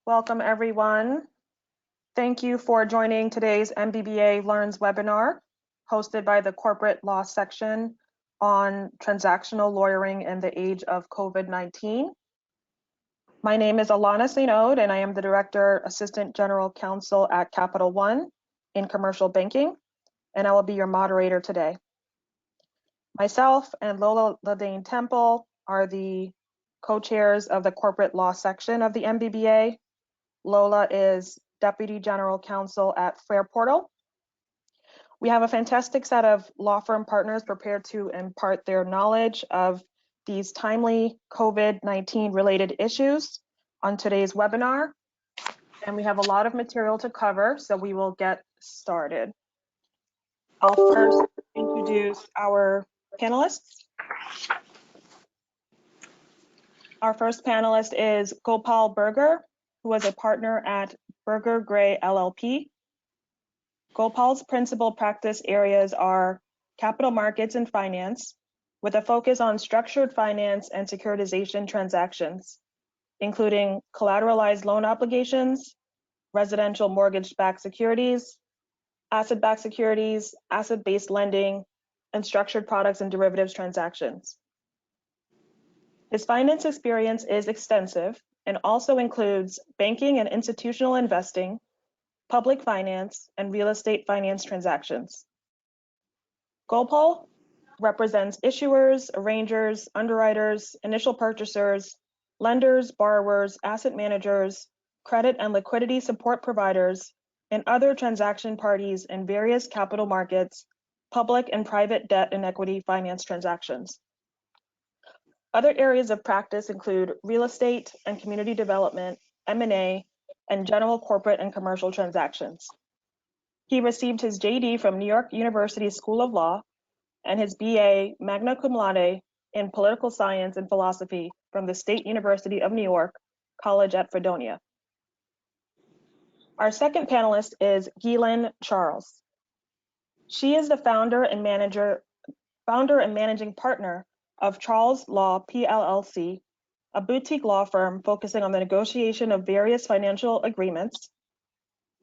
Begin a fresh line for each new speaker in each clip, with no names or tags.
Welcome, everyone. Thank you for joining today's MBBA Learns webinar, hosted by the Corporate Law Section on transactional lawyering in the age of COVID-19. My name is Alana St. Aude, and I am the Director, Assistant General Counsel at Capital One in Commercial Banking, and I will be your moderator today. Myself and Lola Ladane Temple are the co-chairs of the Corporate Law Section of the MBBA. Lola is Deputy General Counsel at Fairportal. We have a fantastic set of law firm partners prepared to impart their knowledge of these timely COVID-19 related issues on today's webinar. And we have a lot of material to cover, so we will get started. I'll first introduce our panelists. Our first panelist is Gopal Burgher, who is a partner at BurgherGray LLP. Gopal's principal practice areas are capital markets and finance, with a focus on structured finance and securitization transactions, including collateralized loan obligations, residential mortgage-backed securities, asset-backed securities, asset-based lending, and structured products and derivatives transactions. His finance experience is extensive and also includes banking and institutional investing, public finance, and real estate finance transactions. Gopal represents issuers, arrangers, underwriters, initial purchasers, lenders, borrowers, asset managers, credit and liquidity support providers, and other transaction parties in various capital markets, public and private debt and equity finance transactions. Other areas of practice include real estate and community development, M&A, and general corporate and commercial transactions. He received his JD from New York University School of Law and his BA magna cum laude in political science and philosophy from the State University of New York, College at Fredonia. Our second panelist is GuyLaine Charles. She is the founder and managing partner of Charles Law PLLC, a boutique law firm focusing on the negotiation of various financial agreements,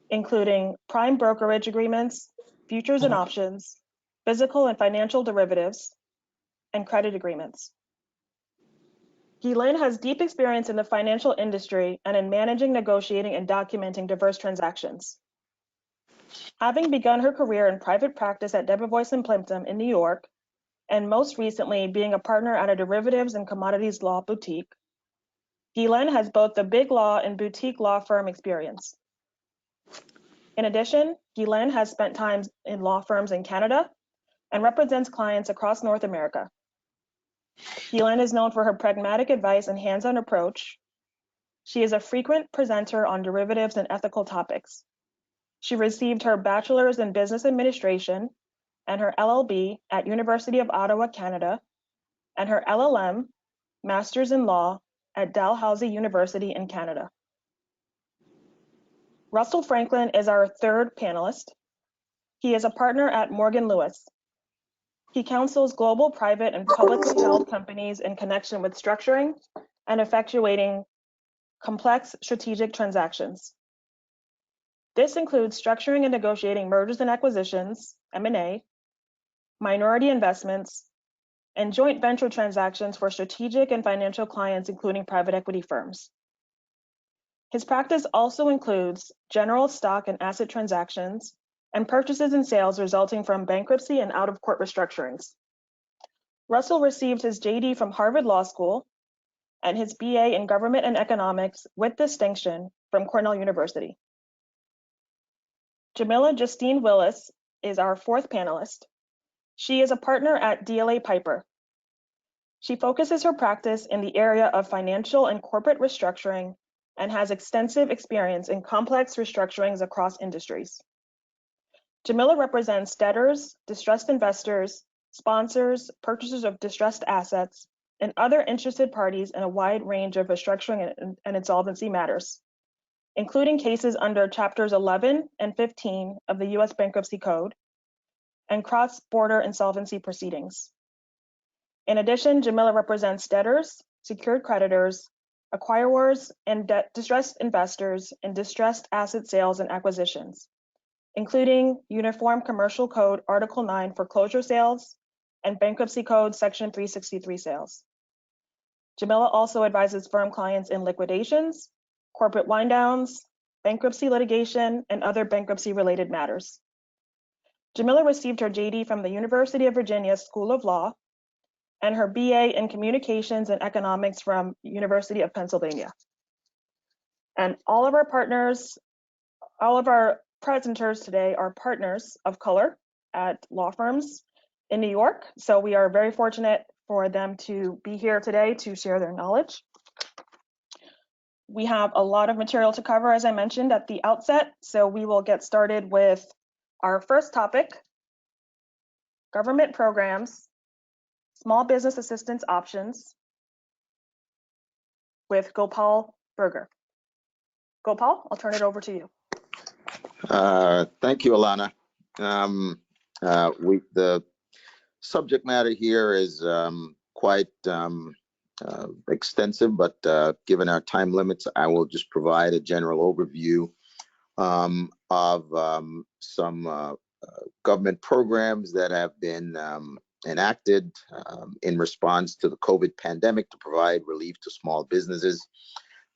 including prime brokerage agreements, futures and options, physical and financial derivatives, and credit agreements. GuyLaine has deep experience in the financial industry and in managing, negotiating, and documenting diverse transactions. Having begun her career in private practice at Debevoise & Plimpton in New York, and most recently being a partner at a derivatives and commodities law boutique, GuyLaine has both the big law and boutique law firm experience. In addition, GuyLaine has spent time in law firms in Canada and represents clients across North America. GuyLaine is known for her pragmatic advice and hands-on approach. She is a frequent presenter on derivatives and ethical topics. She received her bachelor's in business administration and her LLB at University of Ottawa, Canada, and her LLM, Master's in Law, at Dalhousie University in Canada. Russell Franklin is our third panelist. He is a partner at Morgan Lewis. He counsels global private and publicly held companies in connection with structuring and effectuating complex strategic transactions. This includes structuring and negotiating mergers and acquisitions, M&A, minority investments, and joint venture transactions for strategic and financial clients, including private equity firms. His practice also includes general stock and asset transactions and purchases and sales resulting from bankruptcy and out-of-court restructurings. Russell received his JD from Harvard Law School and his BA in Government and Economics with distinction from Cornell University. Jamila Justine Willis is our fourth panelist. She is a partner at DLA Piper. She focuses her practice in the area of financial and corporate restructuring and has extensive experience in complex restructurings across industries. Jamila represents debtors, distressed investors, sponsors, purchasers of distressed assets, and other interested parties in a wide range of restructuring and insolvency matters, including cases under Chapters 11 and 15 of the U.S. Bankruptcy Code and cross-border insolvency proceedings. In addition, Jamila represents debtors, secured creditors, acquirers and distressed investors in distressed asset sales and acquisitions, including Uniform Commercial Code Article 9 foreclosure sales and Bankruptcy Code Section 363 sales. Jamila also advises firm clients in liquidations, corporate wind downs, bankruptcy litigation, and other bankruptcy-related matters. Jamila received her JD from the University of Virginia School of Law and her BA in Communications and Economics from University of Pennsylvania. And all of our presenters today are partners of color at law firms in New York. So we are very fortunate for them to be here today to share their knowledge. We have a lot of material to cover, as I mentioned at the outset. So we will get started with our first topic, government programs, small business assistance options, with Gopal Burgher. Gopal, I'll turn it over to you.
Thank you, Alana. The subject matter here is quite extensive, but given our time limits, I will just provide a general overview of some government programs that have been enacted in response to the COVID pandemic to provide relief to small businesses.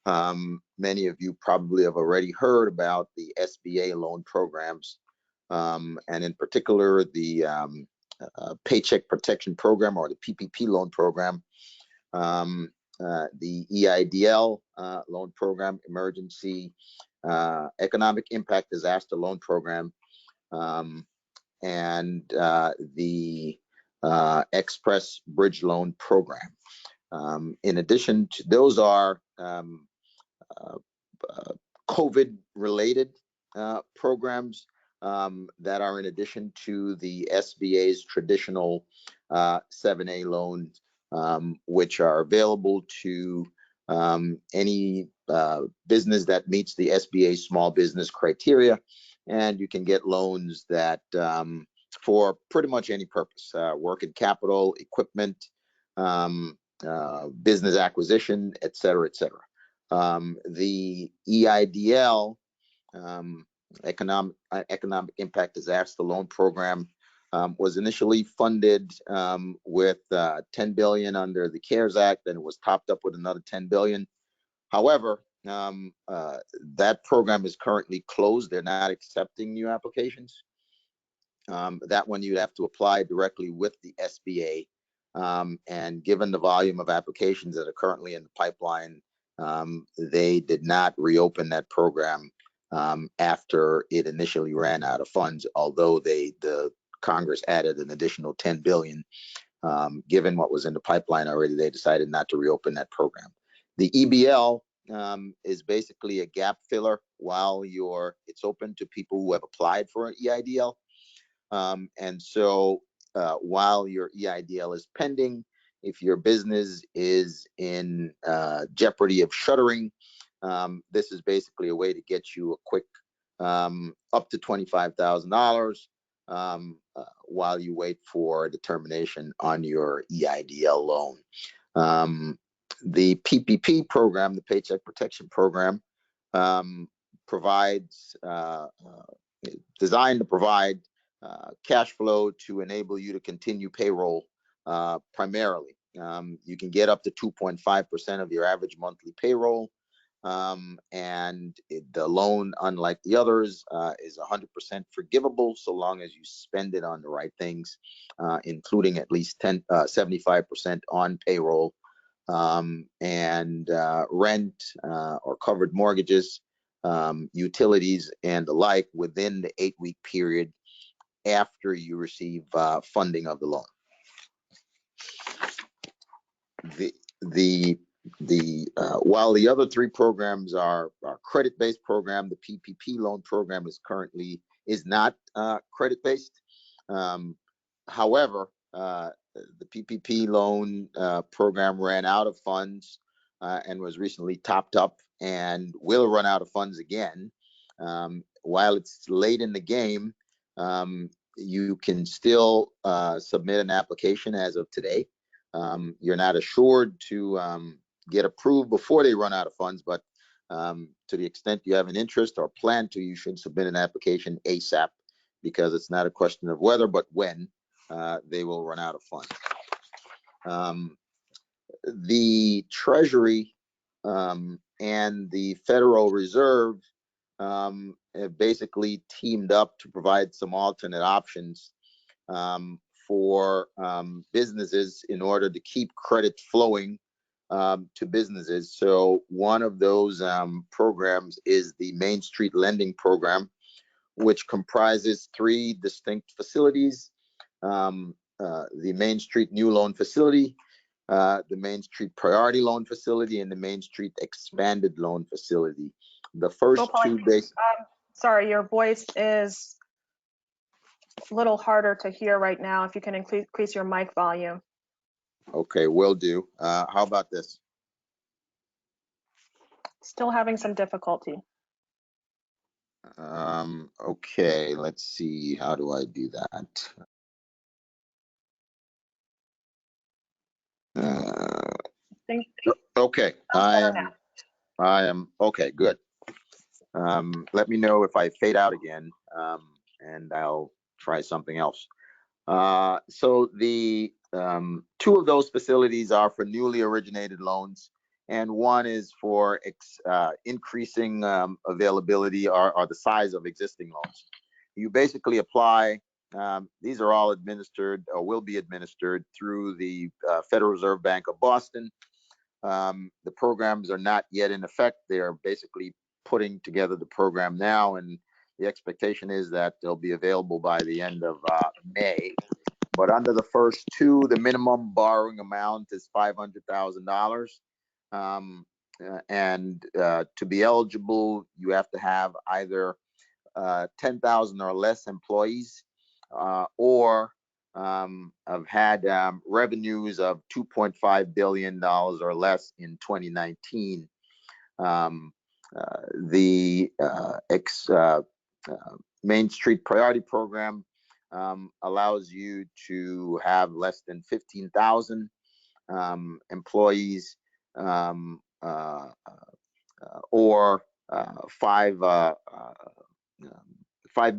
Many of you probably have already heard about the SBA loan programs, and in particular the Paycheck Protection Program, or the PPP loan program, the EIDL loan program, Emergency Economic Impact Disaster Loan Program, and the Express Bridge Loan Program. In addition to those are COVID-related programs that are in addition to the SBA's traditional 7A loans, which are available to any business that meets the SBA small business criteria. And you can get loans that for pretty much any purpose, working capital, equipment, business acquisition, et cetera, et cetera. The EIDL, Economic Impact Disaster Loan Program, was initially funded with $10 billion under the CARES Act, and it was topped up with another $10 billion. However, that program is currently closed. They're not accepting new applications. That one you'd have to apply directly with the SBA. And given the volume of applications that are currently in the pipeline, they did not reopen that program after it initially ran out of funds, although the Congress added an additional $10 billion. Given what was in the pipeline already, they decided not to reopen that program. The EBL is basically a gap filler while it's open to people who have applied for an EIDL. And so while your EIDL is pending, if your business is in jeopardy of shuttering, this is basically a way to get you a quick up to $25,000 while you wait for a determination on your EIDL loan. The PPP program, the Paycheck Protection Program, designed to provide cash flow to enable you to continue payroll primarily. You can get up to 2.5% of your average monthly payroll, and the loan, unlike the others, is 100% forgivable so long as you spend it on the right things, including at least 75% on payroll, and rent or covered mortgages, utilities, and the like within the 8-week period after you receive funding of the loan. While the other three programs are credit-based program, the PPP loan program is not credit-based. However, the PPP loan program ran out of funds and was recently topped up and will run out of funds again. While it's late in the game, you can still submit an application as of today. You're not assured to get approved before they run out of funds, but to the extent you have an interest or plan to, you should submit an application ASAP, because it's not a question of whether, but when they will run out of funds. The Treasury and the Federal Reserve have basically teamed up to provide some alternate options for businesses in order to keep credit flowing to businesses. So one of those programs is the Main Street Lending Program, which comprises 3 distinct facilities: the Main Street New Loan Facility, the Main Street Priority Loan Facility, and the Main Street Expanded Loan Facility. The first
Gopal,
2 base.
Sorry, your voice is a little harder to hear right now. If you can increase your mic volume.
Okay, will do. How about this?
Still having some difficulty.
Okay, let's see. How do I do that? Okay, I am okay. Good. Let me know if I fade out again, and I'll try something else. So the 2 of those facilities are for newly originated loans, and one is for increasing availability or the size of existing loans. You basically apply. These are all administered or will be administered through the Federal Reserve Bank of Boston. The programs are not yet in effect. They are basically putting together the program now, and the expectation is that they'll be available by the end of May. But under the first 2, the minimum borrowing amount is $500,000. And to be eligible, you have to have either 10,000 or less employees, or have had revenues of $2.5 billion or less in 2019. The Main Street Priority Program allows you to have less than 15,000 employees, or 5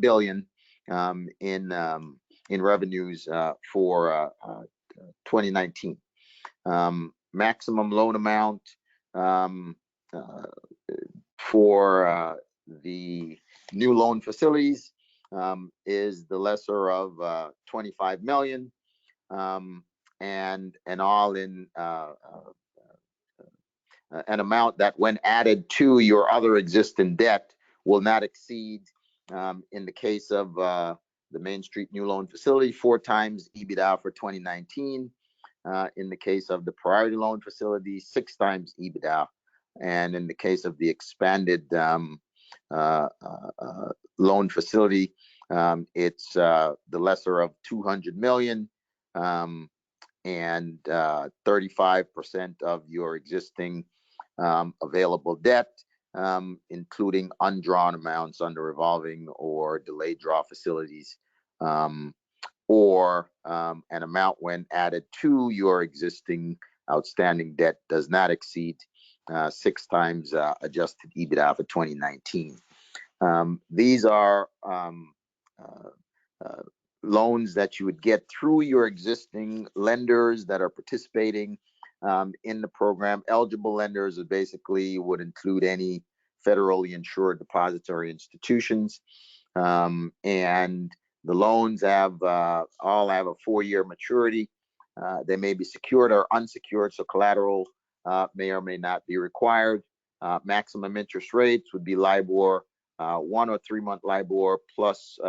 billion in revenues for 2019. Maximum loan amount for the new loan facilities is the lesser of 25 million, and an all-in an amount that, when added to your other existing debt, will not exceed, in the case of the Main Street New Loan Facility, 4 times EBITDA for 2019. In the case of the Priority Loan Facility, 6 times EBITDA. And in the case of the expanded loan facility, it's the lesser of 200 million, and 35% of your existing available debt, including undrawn amounts under revolving or delayed draw facilities, or an amount when added to your existing outstanding debt does not exceed 6 times adjusted EBITDA for 2019. These are loans that you would get through your existing lenders that are participating in the program. Eligible lenders basically would include any federally insured depository institutions, and the loans all have a 4-year maturity. They may be secured or unsecured, so collateral may or may not be required. Maximum interest rates would be LIBOR, 1 or 3-month LIBOR plus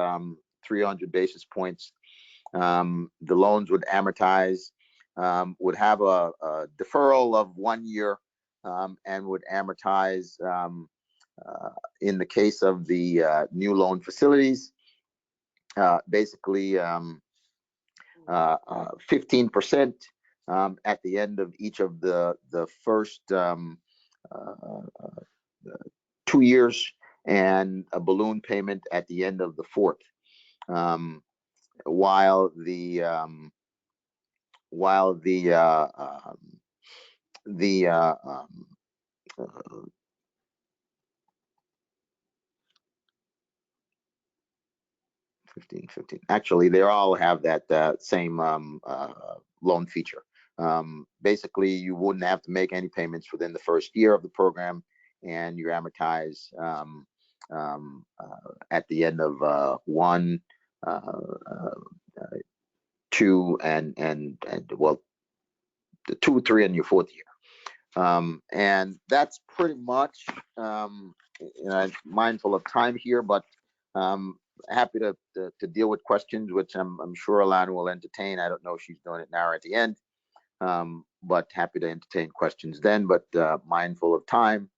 300 basis points. The loans would amortize, would have a deferral of 1 year, and would amortize, in the case of the new loan facilities, basically 15% at the end of each of the first 2 years, and a balloon payment at the end of the 4th. While the the 15. Actually, they all have that same loan feature. Basically, you wouldn't have to make any payments within the first year of the program, and you amortize at the end of 1, 2, and well, the 2, 3, and your 4th year. And that's pretty much, mindful of time here, but happy to deal with questions, which I'm sure Alana will entertain. I don't know if she's doing it now or at the end, but happy to entertain questions then. But mindful of time,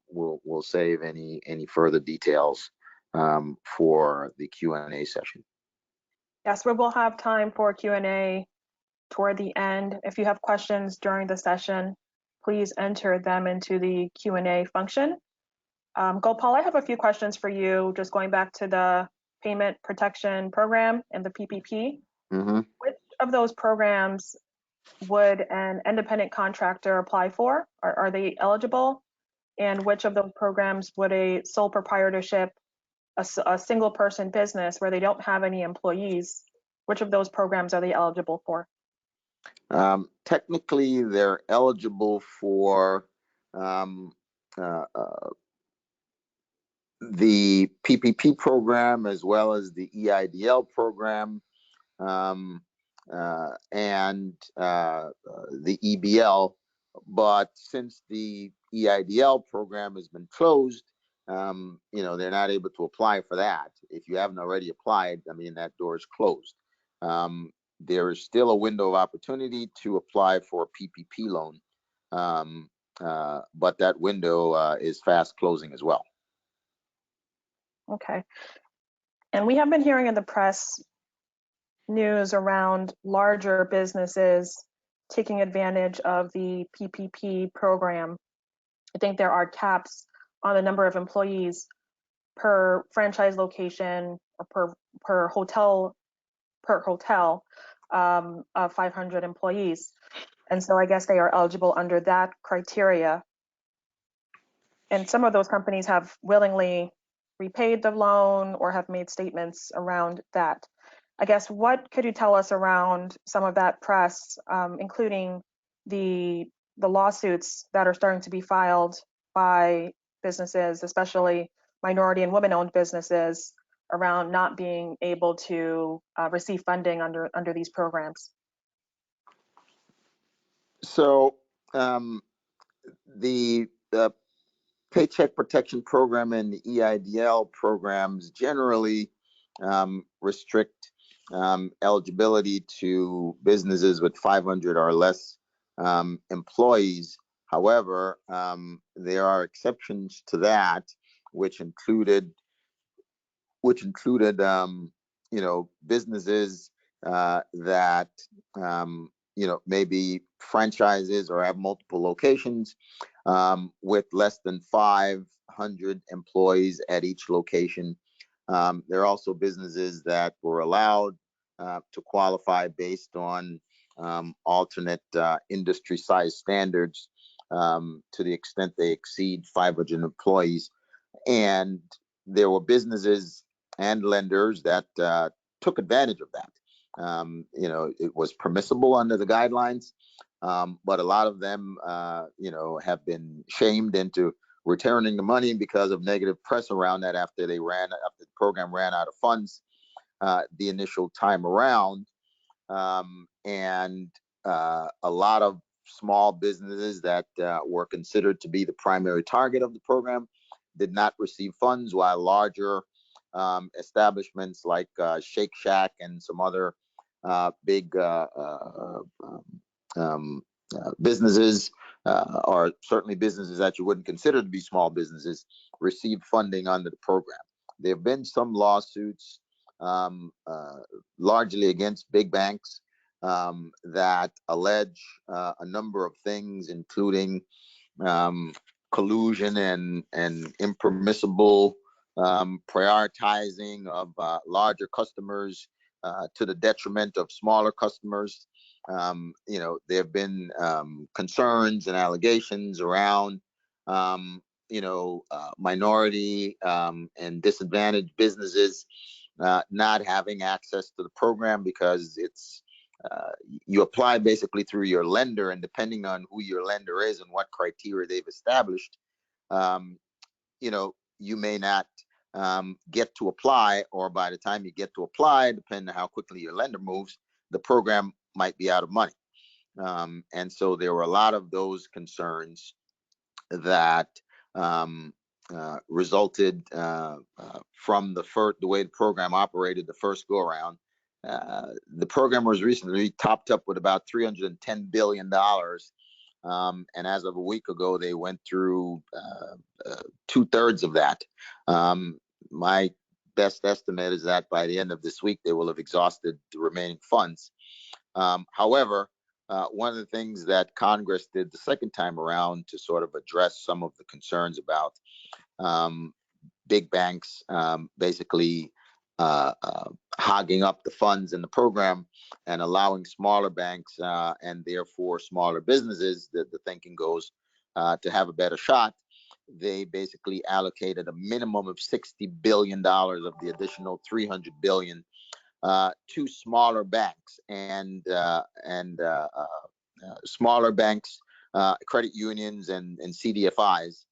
we'll save any further details for the Q&A session.
Yes, we will have time for Q&A toward the end. If you have questions during the session, please enter them into the Q&A function. Gopal, I have a few questions for you, just going back to the Payment Protection Program and the PPP.
Mm-hmm.
Which of those programs would an independent contractor apply for? Are they eligible? And which of those programs would a sole proprietorship, a single person business where they don't have any employees, which of those programs are they eligible for?
Technically, they're eligible for the PPP program as well as the EIDL program, and the EBL. But since the EIDL program has been closed, they're not able to apply for that. If you haven't already applied, I mean, that door is closed. There is still a window of opportunity to apply for a PPP loan, but that window is fast closing as well.
Okay. And we have been hearing in the press news around larger businesses taking advantage of the PPP program. I think there are caps on the number of employees per franchise location or per hotel of 500 employees. And so I guess they are eligible under that criteria. And some of those companies have willingly repaid the loan or have made statements around that. I guess, what could you tell us around some of that press, including the lawsuits that are starting to be filed by businesses, especially minority and women-owned businesses, around not being able to receive funding under these programs?
So the Paycheck Protection Program and the EIDL programs generally restrict eligibility to businesses with 500 or less employees. However, there are exceptions to that, which included businesses that maybe franchises or have multiple locations with less than 500 employees at each location. There are also businesses that were allowed to qualify based on alternate industry size standards to the extent they exceed 500 employees. And there were businesses and lenders that took advantage of that. It was permissible under the guidelines, but a lot of them, have been shamed into returning the money because of negative press around that after the program ran out of funds the initial time around. And a lot of small businesses that were considered to be the primary target of the program did not receive funds, while larger establishments like Shake Shack and some other big businesses, or certainly businesses that you wouldn't consider to be small businesses, received funding under the program. There have been some lawsuits, largely against big banks, that allege a number of things, including collusion and impermissible prioritizing of larger customers to the detriment of smaller customers. There have been concerns and allegations around minority and disadvantaged businesses not having access to the program because it's you apply basically through your lender, and depending on who your lender is and what criteria they've established, you may not get to apply, or by the time you get to apply, depending on how quickly your lender moves, the program might be out of money. And so there were a lot of those concerns that resulted from the way the program operated the first go around. The program was recently topped up with about $310 billion. And as of a week ago, they went through 2/3 of that. My best estimate is that by the end of this week, they will have exhausted the remaining funds. However, one of the things that Congress did the second time around to sort of address some of the concerns about big banks basically hogging up the funds in the program and allowing smaller banks and therefore smaller businesses, the thinking goes, to have a better shot. They basically allocated a minimum of $60 billion of the additional $300 billion to smaller banks and smaller banks, credit unions, and CDFIs,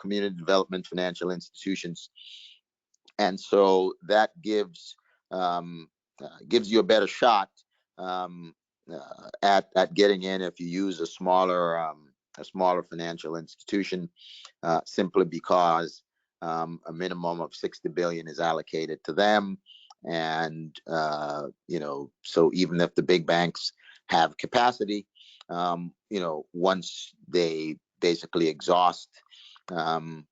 community development financial institutions. And so that gives you a better shot at getting in if you use a smaller financial institution, simply because a minimum of $60 billion is allocated to them. And so even if the big banks have capacity, once they basically exhaust the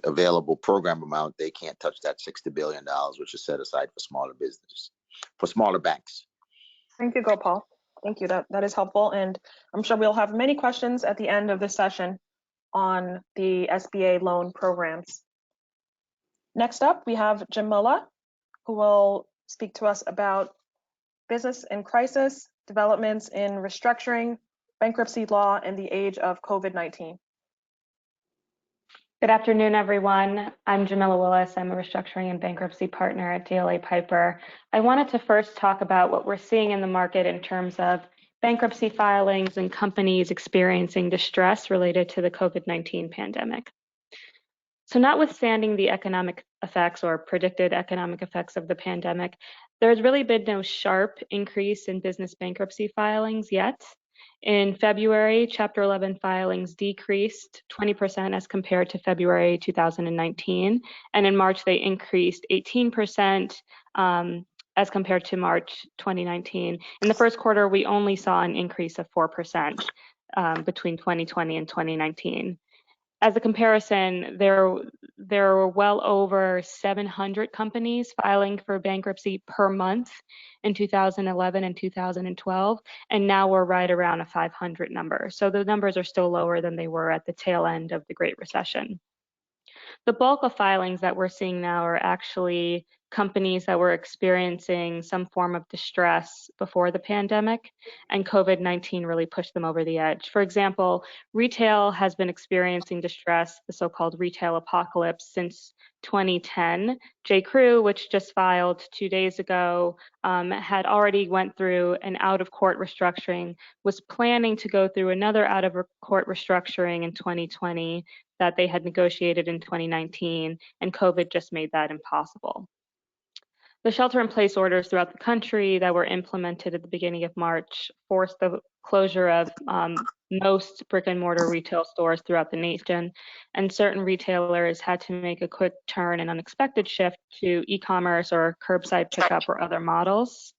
available program amount, they can't touch that $60 billion, which is set aside for smaller businesses, for smaller banks.
Thank you, Gopal. Thank you. That is helpful. And I'm sure we'll have many questions at the end of this session on the SBA loan programs. Next up, we have Jamila, who will speak to us about business in crisis, developments in restructuring, bankruptcy law, and the age of COVID-19.
Good afternoon, everyone. I'm Jamila Willis. I'm a restructuring and bankruptcy partner at DLA Piper. I wanted to first talk about what we're seeing in the market in terms of bankruptcy filings and companies experiencing distress related to the COVID-19 pandemic. So notwithstanding the economic effects or predicted economic effects of the pandemic, there's really been no sharp increase in business bankruptcy filings yet. In February, Chapter 11 filings decreased 20% as compared to February 2019, and in March they increased 18% as compared to March 2019. In the first quarter, we only saw an increase of 4% between 2020 and 2019. As a comparison, there were well over 700 companies filing for bankruptcy per month in 2011 and 2012, and now we're right around a 500 number. So the numbers are still lower than they were at the tail end of the Great Recession. The bulk of filings that we're seeing now are actually companies that were experiencing some form of distress before the pandemic, and COVID-19 really pushed them over the edge. For example, retail has been experiencing distress, the so-called retail apocalypse, since 2010. J.Crew, which just filed 2 days ago, had already went through an out-of-court restructuring, was planning to go through another out-of-court restructuring in 2020 that they had negotiated in 2019, and COVID just made that impossible. The shelter-in-place orders throughout the country that were implemented at the beginning of March forced the closure of most brick-and-mortar retail stores throughout the nation, and certain retailers had to make a quick turn and unexpected shift to e-commerce or curbside pickup or other models.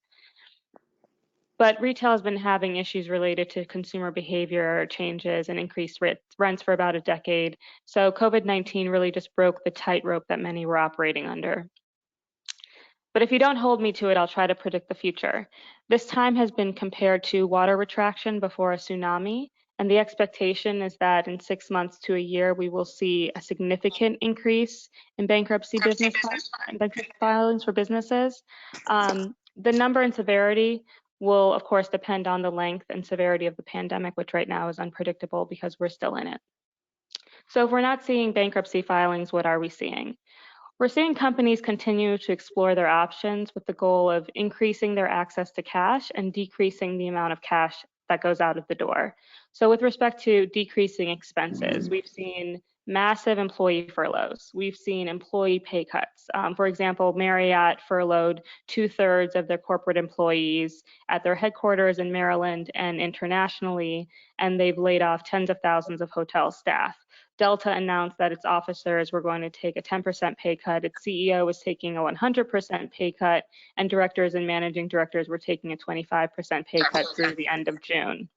But retail has been having issues related to consumer behavior changes and increased rents for about a decade, so COVID-19 really just broke the tightrope that many were operating under. But if you don't hold me to it, I'll try to predict the future. This time has been compared to water retraction before a tsunami, And the expectation is that in 6 months to a year, we will see a significant increase in bankruptcy filings for businesses. The number and severity will, of course, depend on the length and severity of the pandemic, which right now is unpredictable because we're still in it. So if we're not seeing bankruptcy filings, what are we seeing? We're seeing companies continue to explore their options with the goal of increasing their access to cash and decreasing the amount of cash that goes out of the door. So with respect to decreasing expenses, we've seen massive employee furloughs. We've seen employee pay cuts. For example, Marriott furloughed 2/3 of their corporate employees at their headquarters in Maryland and internationally, and they've laid off tens of thousands of hotel staff. Delta announced that its officers were going to take a 10% pay cut. Its CEO was taking a 100% pay cut, and directors and managing directors were taking a 25% pay cut through the end of June.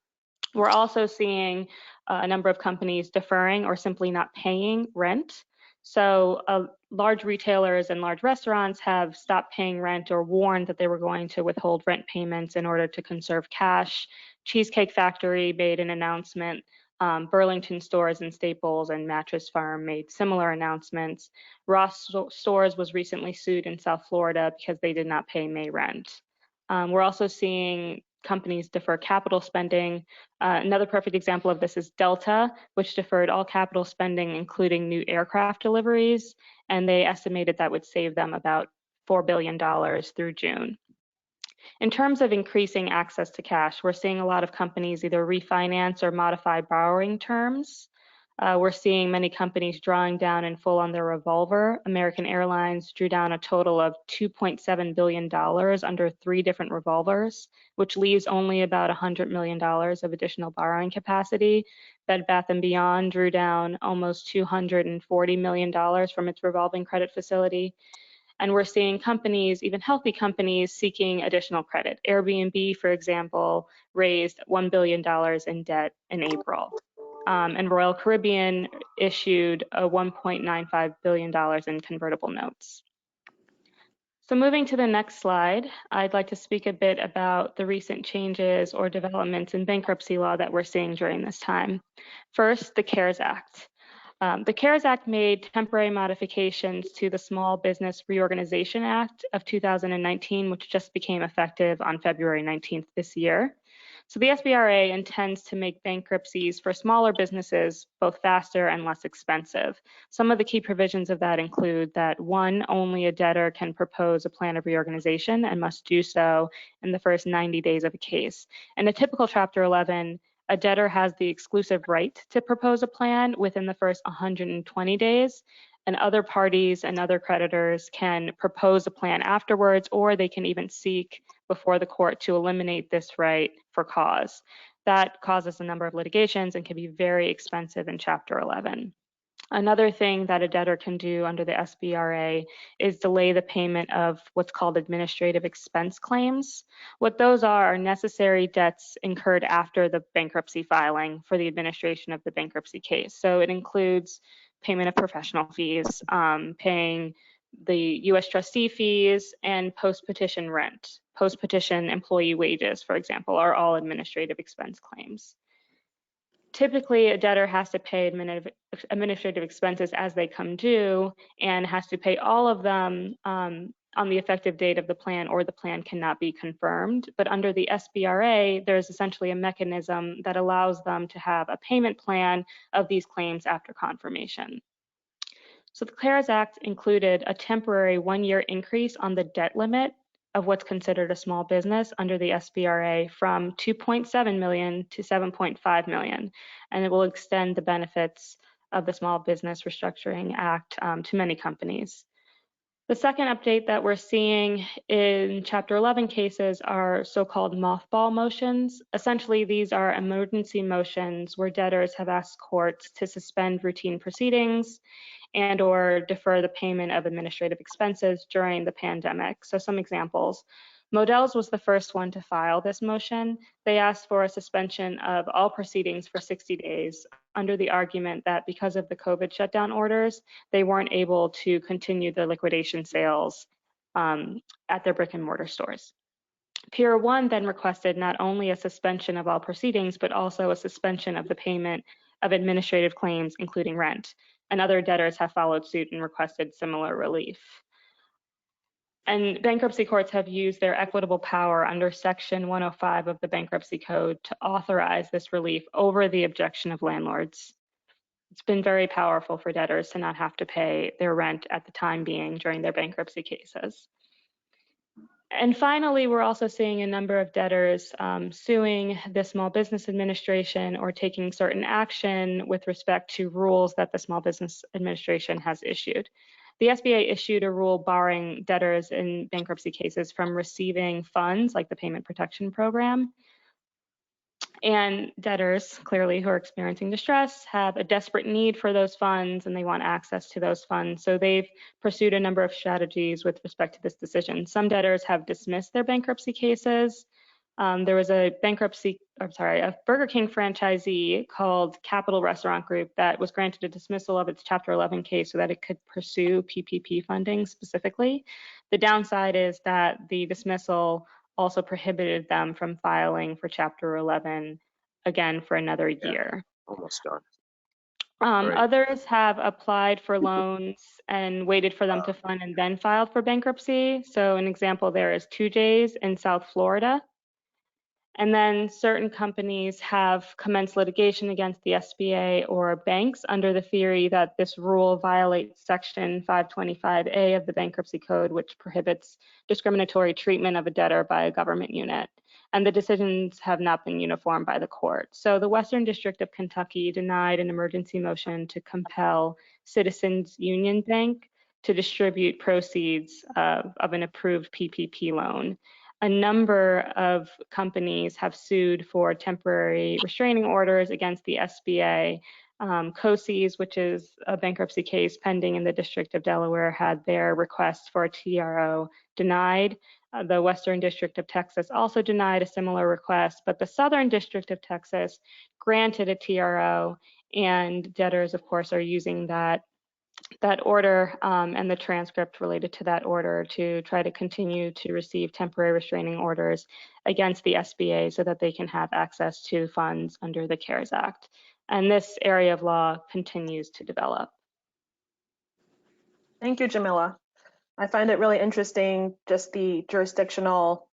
We're also seeing a number of companies deferring or simply not paying rent. So large retailers and large restaurants have stopped paying rent or warned that they were going to withhold rent payments in order to conserve cash. Cheesecake Factory made an announcement. Burlington Stores and Staples and Mattress Firm made similar announcements. Ross Stores was recently sued in South Florida because they did not pay May rent. We're also seeing companies defer capital spending. Another perfect example of this is Delta, which deferred all capital spending, including new aircraft deliveries, and they estimated that would save them about $4 billion through June. In terms of increasing access to cash, we're seeing a lot of companies either refinance or modify borrowing terms. We're seeing many companies drawing down in full on their revolver. American Airlines drew down a total of $2.7 billion under 3 different revolvers, which leaves only about $100 million of additional borrowing capacity. Bed Bath & Beyond drew down almost $240 million from its revolving credit facility. And we're seeing companies, even healthy companies, seeking additional credit. Airbnb, for example, raised $1 billion in debt in April. And Royal Caribbean issued a $1.95 billion in convertible notes. So moving to the next slide, I'd like to speak a bit about the recent changes or developments in bankruptcy law that we're seeing during this time. First, the CARES Act. The CARES Act made temporary modifications to the Small Business Reorganization Act of 2019, which just became effective on February 19th this year. So the SBRA intends to make bankruptcies for smaller businesses both faster and less expensive. Some of the key provisions of that include that 1, only a debtor can propose a plan of reorganization and must do so in the first 90 days of a case. In a typical Chapter 11, a debtor has the exclusive right to propose a plan within the first 120 days, and other parties and other creditors can propose a plan afterwards, or they can even seek before the court to eliminate this right for cause. That causes a number of litigations and can be very expensive in Chapter 11. Another thing that a debtor can do under the SBRA is delay the payment of what's called administrative expense claims. What those are necessary debts incurred after the bankruptcy filing for the administration of the bankruptcy case. So it includes payment of professional fees, paying the U.S. trustee fees, and post-petition rent. Post-petition employee wages, for example, are all administrative expense claims. Typically, a debtor has to pay administrative expenses as they come due and has to pay all of them on the effective date of the plan, or the plan cannot be confirmed. But under the SBRA, there's essentially a mechanism that allows them to have a payment plan of these claims after confirmation. So the CARES Act included a temporary 1-year increase on the debt limit of what's considered a small business under the SBRA from 2.7 million to 7.5 million, and it will extend the benefits of the Small Business Restructuring Act to many companies. The second update that we're seeing in Chapter 11 cases are so-called mothball motions. Essentially, these are emergency motions where debtors have asked courts to suspend routine proceedings and or defer the payment of administrative expenses during the pandemic. So some examples. Modell's was the first one to file this motion. They asked for a suspension of all proceedings for 60 days under the argument that because of the COVID shutdown orders, they weren't able to continue the liquidation sales at their brick and mortar stores. Pier 1 then requested not only a suspension of all proceedings, but also a suspension of the payment of administrative claims, including rent. And other debtors have followed suit and requested similar relief. And bankruptcy courts have used their equitable power under Section 105 of the Bankruptcy Code to authorize this relief over the objection of landlords. It's been very powerful for debtors to not have to pay their rent at the time being during their bankruptcy cases. And finally, we're also seeing a number of debtors suing the Small Business Administration or taking certain action with respect to rules that the Small Business Administration has issued. The SBA issued a rule barring debtors in bankruptcy cases from receiving funds like the Payment Protection Program. And debtors, clearly, who are experiencing distress have a desperate need for those funds and they want access to those funds. So they've pursued a number of strategies with respect to this decision. Some debtors have dismissed their bankruptcy cases. There was a Burger King franchisee called Capital Restaurant Group that was granted a dismissal of its Chapter 11 case so that it could pursue PPP funding specifically. The downside is that the dismissal also prohibited them from filing for Chapter 11 again for another year.
Almost done.
Right. Others have applied for loans and waited for them to fund and then filed for bankruptcy. So an example there is 2J's in South Florida. And then certain companies have commenced litigation against the SBA or banks under the theory that this rule violates Section 525A of the Bankruptcy Code, which prohibits discriminatory treatment of a debtor by a government unit. And the decisions have not been uniform by the court. So the Western District of Kentucky denied an emergency motion to compel Citizens Union Bank to distribute proceeds of an approved PPP loan. A number of companies have sued for temporary restraining orders against the SBA. COSES, which is a bankruptcy case pending in the District of Delaware, had their request for a TRO denied. The Western District of Texas also denied a similar request, but the Southern District of Texas granted a TRO, and debtors, of course, are using that order and the transcript related to that order to try to continue to receive temporary restraining orders against the SBA so that they can have access to funds under the CARES Act. And this area of law continues to develop.
Thank you, Jamila. I find it really interesting, just the jurisdictional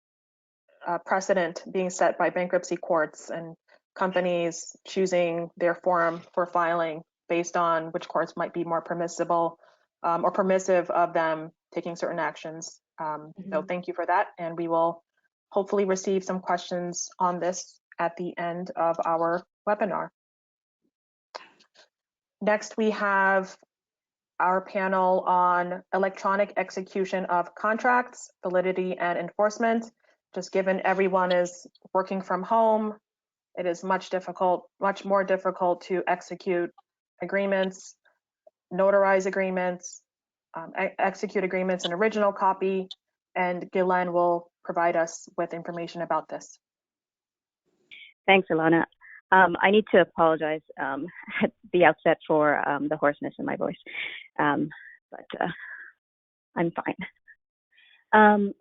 precedent being set by bankruptcy courts and companies choosing their forum for filing based on which courts might be more permissible or permissive of them taking certain actions. So thank you for that. And we will hopefully receive some questions on this at the end of our webinar. Next, we have our panel on electronic execution of contracts, validity, and enforcement. Just given everyone is working from home, it is much more difficult to execute agreements, notarize agreements, execute agreements in original copy, and GuyLaine will provide us with information about this.
Thanks, Alana. I need to apologize at the outset for the hoarseness in my voice, but I'm fine.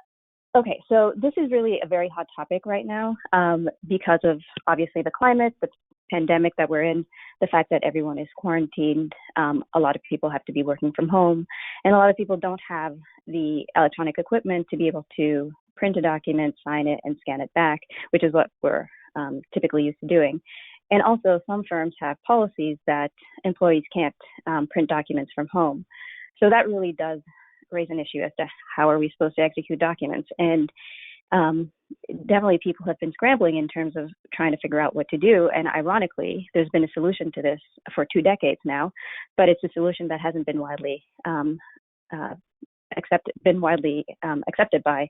Okay, so this is really a very hot topic right now because of obviously the climate, the pandemic that we're in, the fact that everyone is quarantined. A lot of people have to be working from home, and a lot of people don't have the electronic equipment to be able to print a document, sign it, and scan it back, which is what we're typically used to doing. And also some firms have policies that employees can't print documents from home. So that really does raise an issue as to how are we supposed to execute documents. And definitely people have been scrambling in terms of trying to figure out what to do. And ironically, there's been a solution to this for 2 decades now, but it's a solution that hasn't been widely accepted by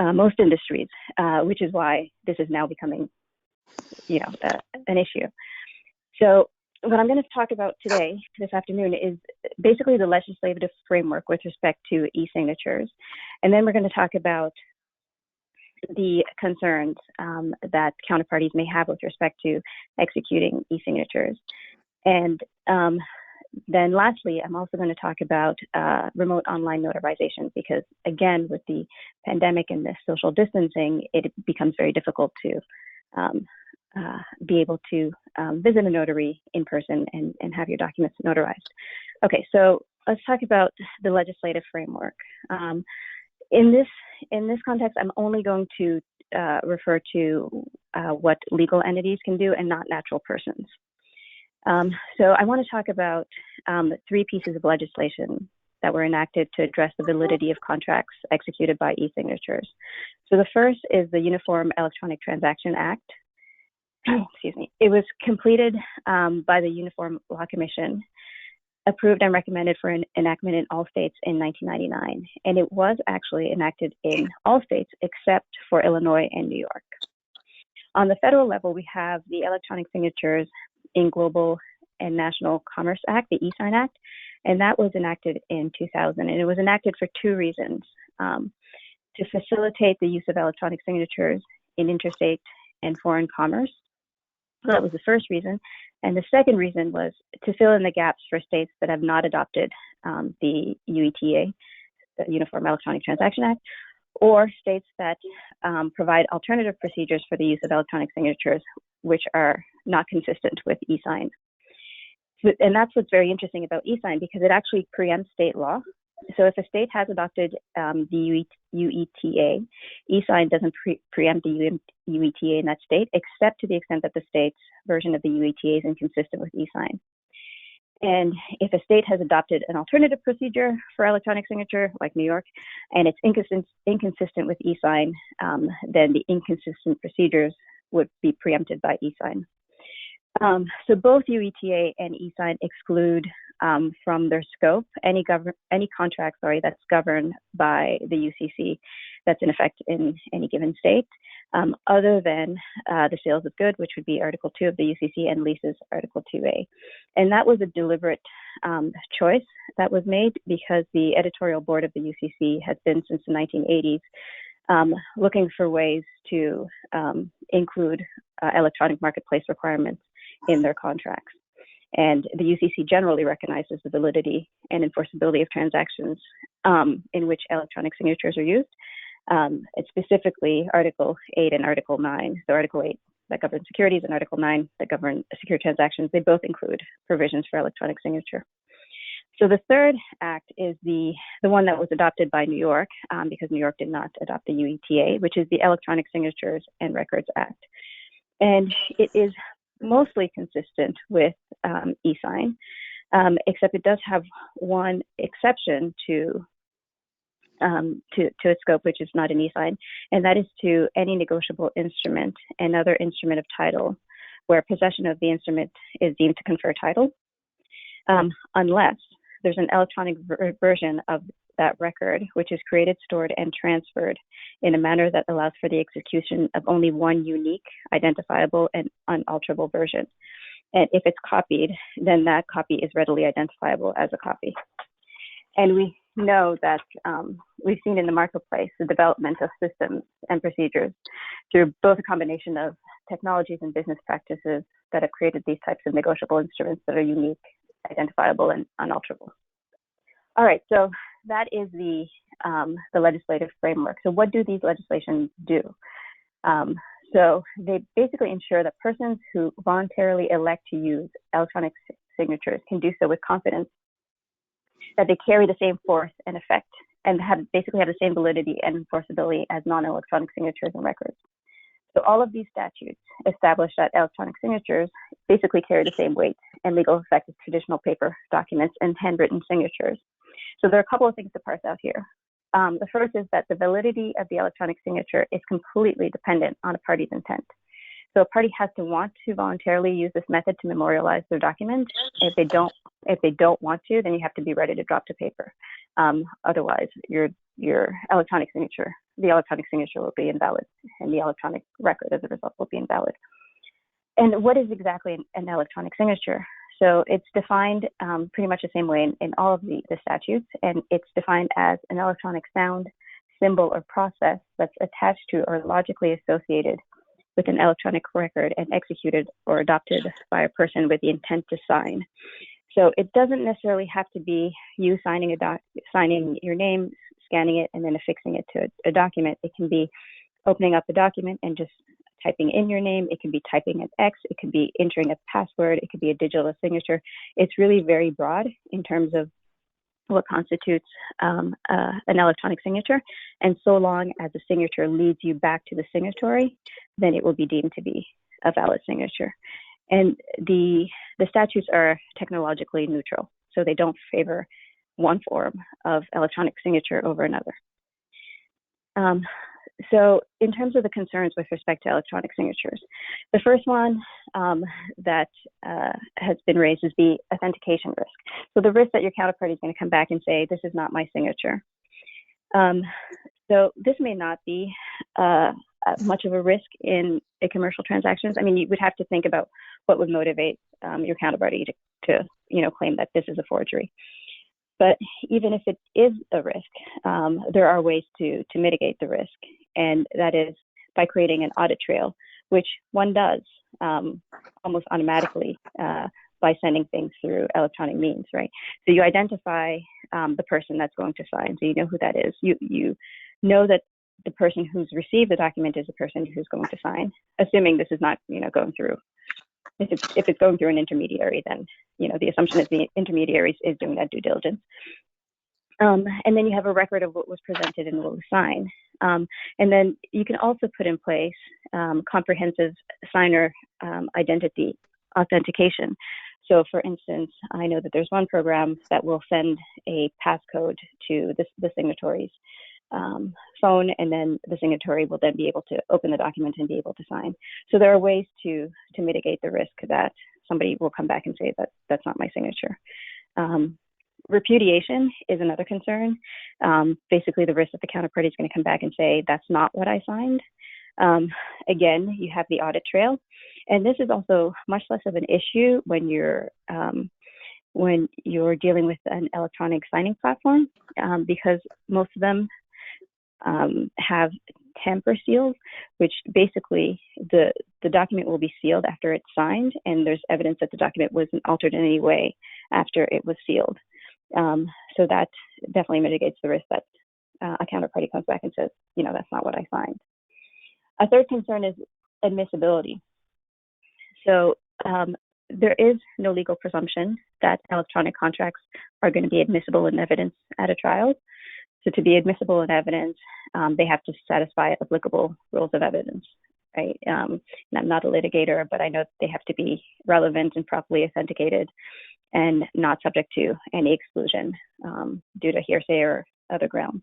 most industries, which is why this is now becoming, an issue. So what I'm going to talk about today, this afternoon, is basically the legislative framework with respect to e-signatures. And then we're going to talk about the concerns that counterparties may have with respect to executing e-signatures. And Then lastly, I'm also going to talk about remote online notarization, because again, with the pandemic and the social distancing, it becomes very difficult to be able to visit a notary in person and have your documents notarized. Okay, so let's talk about the legislative framework. In this context, I'm only going to refer to what legal entities can do and not natural persons. So I want to talk about 3 pieces of legislation that were enacted to address the validity of contracts executed by e-signatures. So the first is the Uniform Electronic Transaction Act. Excuse me. It was completed by the Uniform Law Commission, approved and recommended for enactment in all states in 1999. And it was actually enacted in all states except for Illinois and New York. On the federal level, we have the Electronic Signatures in Global and National Commerce Act, the e-Sign Act, and that was enacted in 2000. And it was enacted for 2 reasons: to facilitate the use of electronic signatures in interstate and foreign commerce. So that was the first reason. And the second reason was to fill in the gaps for states that have not adopted the UETA, the Uniform Electronic Transaction Act, or states that provide alternative procedures for the use of electronic signatures, which are not consistent with e-sign. And that's what's very interesting about e-sign, because it actually preempts state law. So if a state has adopted the UETA, e-sign doesn't preempt the UETA in that state, except to the extent that the state's version of the UETA is inconsistent with e-sign. And if a state has adopted an alternative procedure for electronic signature, like New York, and it's inconsistent with e-sign, then the inconsistent procedures would be preempted by e-sign. So both UETA and e-sign exclude from their scope any contract, that's governed by the UCC that's in effect in any given state, other than the sales of goods, which would be Article 2 of the UCC, and leases, Article 2A. And that was a deliberate choice that was made, because the editorial board of the UCC has been, since the 1980s, looking for ways to include electronic marketplace requirements in their contracts. And the UCC generally recognizes the validity and enforceability of transactions in which electronic signatures are used. It's specifically Article 8 and Article 9. So Article 8 that governs securities and Article 9 that govern secure transactions, they both include provisions for electronic signature. So the third act is the one that was adopted by New York, because New York did not adopt the UETA, which is the Electronic Signatures and Records Act. And it is mostly consistent with e-sign, except it does have one exception to its scope, which is not an e-sign, and that is to any negotiable instrument and other instrument of title where possession of the instrument is deemed to confer title, unless there's an electronic version of that record, which is created, stored, and transferred in a manner that allows for the execution of only one unique, identifiable, and unalterable version. And if it's copied, then that copy is readily identifiable as a copy. And we know that we've seen in the marketplace the development of systems and procedures through both a combination of technologies and business practices that have created these types of negotiable instruments that are unique, identifiable, and unalterable. All right, so that is the legislative framework. So what do these legislations do? So they basically ensure that persons who voluntarily elect to use electronic signatures can do so with confidence that they carry the same force and effect and basically have the same validity and enforceability as non-electronic signatures and records. So all of these statutes establish that electronic signatures basically carry the same weight and legal effect as traditional paper documents and handwritten signatures. So there are a couple of things to parse out here. The first is that the validity of the electronic signature is completely dependent on a party's intent. So a party has to want to voluntarily use this method to memorialize their document. If they don't want to, then you have to be ready to drop to paper. Otherwise, your electronic signature, the electronic signature will be invalid, and the electronic record as a result will be invalid. And what is exactly an electronic signature? So it's defined pretty much the same way in all of the statutes, and it's defined as an electronic sound, symbol, or process that's attached to or logically associated with an electronic record and executed or adopted by a person with the intent to sign. So it doesn't necessarily have to be you signing your name, scanning it, and then affixing it to a document. It can be opening up a document and just typing in your name. It can be typing an X. It could be entering a password. It could be a digital signature. It's really very broad in terms of what constitutes an electronic signature. And so long as the signature leads you back to the signatory, then it will be deemed to be a valid signature. And the statutes are technologically neutral, so they don't favor one form of electronic signature over another. So in terms of the concerns with respect to electronic signatures, the first one that has been raised is the authentication risk. So the risk that your counterparty is going to come back and say, this is not my signature. So this may not be much of a risk in a commercial transactions. I mean, you would have to think about what would motivate your counterparty to claim that this is a forgery. But even if it is a risk, there are ways to mitigate the risk, and that is by creating an audit trail, which one does almost automatically by sending things through electronic means, right? So you identify the person that's going to sign, so you know who that is. You know that the person who's received the document is the person who's going to sign, assuming this is not, going through. If it's going through an intermediary, then the assumption is the intermediary is doing that due diligence. And then you have a record of what was presented and what was signed. And then you can also put in place comprehensive signer identity authentication. So for instance, I know that there's one program that will send a passcode to the signatory's phone, and then the signatory will then be able to open the document and be able to sign. So there are ways to mitigate the risk that somebody will come back and say that that's not my signature. Repudiation is another concern. Basically, the risk that the counterparty is going to come back and say that's not what I signed. Again, you have the audit trail, and this is also much less of an issue when you're dealing with an electronic signing platform, because most of them have tamper seals, which basically the document will be sealed after it's signed, and there's evidence that the document wasn't altered in any way after it was sealed. So that definitely mitigates the risk that a counterparty comes back and says, that's not what I signed. A third concern is admissibility. So there is no legal presumption that electronic contracts are going to be admissible in evidence at a trial. So to be admissible in evidence, they have to satisfy applicable rules of evidence, right? And I'm not a litigator, but I know they have to be relevant and properly authenticated and not subject to any exclusion due to hearsay or other grounds.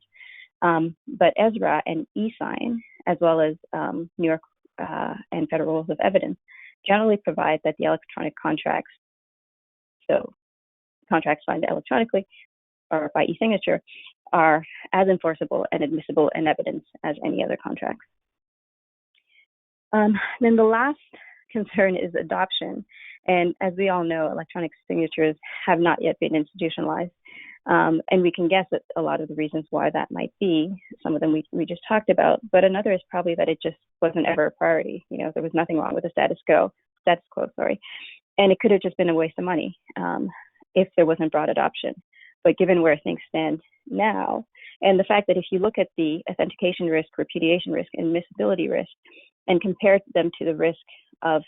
But ESRA and e-sign, as well as New York and federal rules of evidence, generally provide that the electronic contracts, so contracts signed electronically or by e-signature, are as enforceable and admissible in evidence as any other contracts. Then the last concern is adoption. And as we all know, electronic signatures have not yet been institutionalized. And we can guess at a lot of the reasons why that might be. Some of them we just talked about, but another is probably that it just wasn't ever a priority. There was nothing wrong with the status quo, and it could have just been a waste of money if there wasn't broad adoption. But given where things stand now, and the fact that if you look at the authentication risk, repudiation risk, and admissibility risk, and compare them to the risk of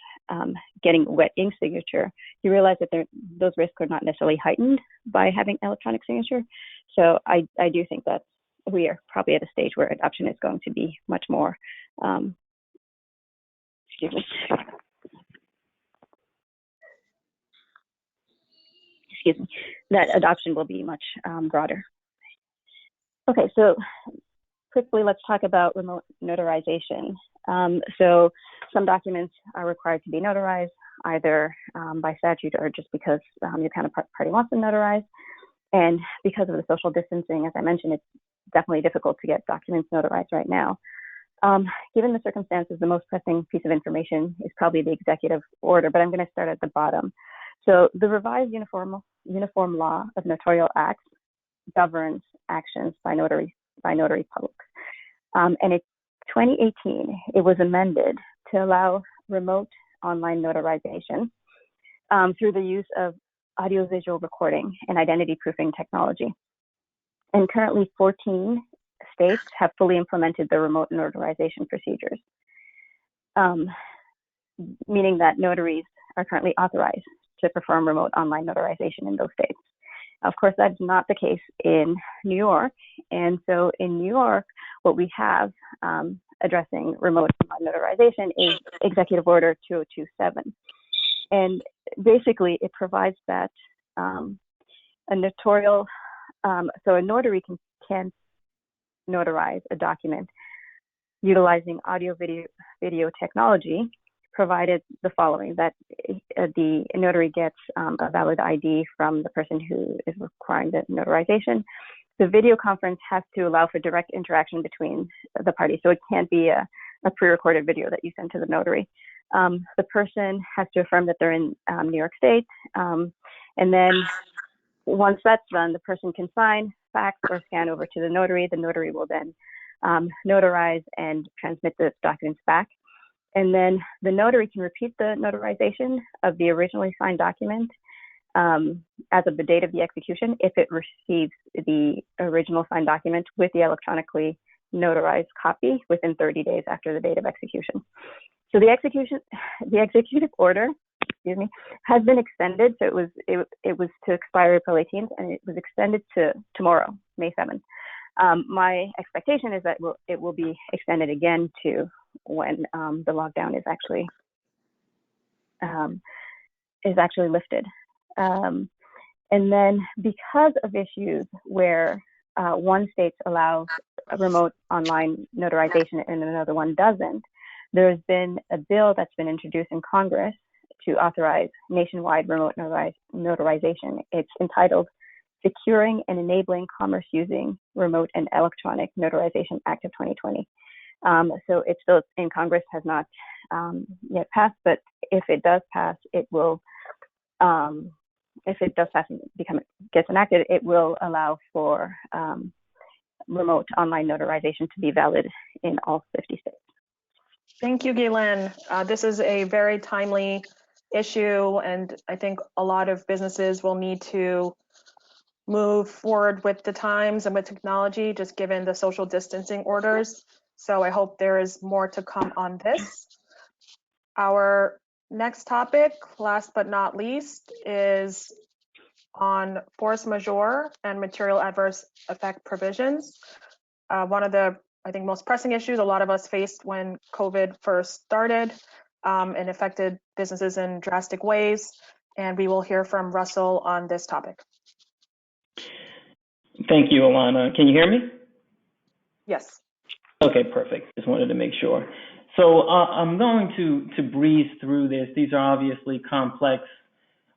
getting wet ink signature, you realize that those risks are not necessarily heightened by having electronic signature. So I do think that we are probably at a stage where adoption is going to be much more, that adoption will be much broader. Okay, so quickly, let's talk about remote notarization. So some documents are required to be notarized, either by statute or just because your counterparty wants them notarized. And because of the social distancing, as I mentioned, it's definitely difficult to get documents notarized right now. Given the circumstances, the most pressing piece of information is probably the executive order, but I'm going to start at the bottom. So the revised Uniform Law of Notarial Acts governs actions by notary publics. And in 2018, it was amended to allow remote online notarization through the use of audiovisual recording and identity proofing technology. And currently 14 states have fully implemented the remote notarization procedures, meaning that notaries are currently authorized to perform remote online notarization in those states. Of course, that's not the case in New York. And so in New York, what we have addressing remote online notarization is Executive Order 2027. And basically, it provides that a notarial, so a notary can notarize a document utilizing audio video technology, provided the following: that the notary gets a valid ID from the person who is requiring the notarization. The video conference has to allow for direct interaction between the parties, so it can't be a pre-recorded video that you send to the notary. The person has to affirm that they're in New York State, and then once that's done, the person can sign, fax, or scan over to the notary. The notary will then notarize and transmit the documents back. And then the notary can repeat the notarization of the originally signed document as of the date of the execution if it receives the original signed document with the electronically notarized copy within 30 days after the date of execution. So the executive order, has been extended. So it was to expire April 18th, and it was extended to tomorrow, May 7th. My expectation is that it will be extended again to when the lockdown is actually lifted. And then because of issues where one state allows a remote online notarization and another one doesn't, there's been a bill that's been introduced in Congress to authorize nationwide remote notarization. It's entitled Securing and Enabling Commerce Using Remote and Electronic Notarization Act of 2020. So it's still in Congress, has not yet passed, but if it does pass, it will, if it does pass and gets enacted, it will allow for remote online notarization to be valid in all 50 states.
Thank you, GuyLaine. This is a very timely issue, and I think a lot of businesses will need to move forward with the times and with technology, just given the social distancing orders. So I hope there is more to come on this. Our next topic, last but not least, is on force majeure and material adverse effect provisions. One of the, I think, most pressing issues a lot of us faced when COVID first started and affected businesses in drastic ways. And we will hear from Russell on this topic.
Thank you, Alana. Can you hear me?
Yes.
Okay, perfect. Just wanted to make sure. So I'm going to breeze through this. These are obviously complex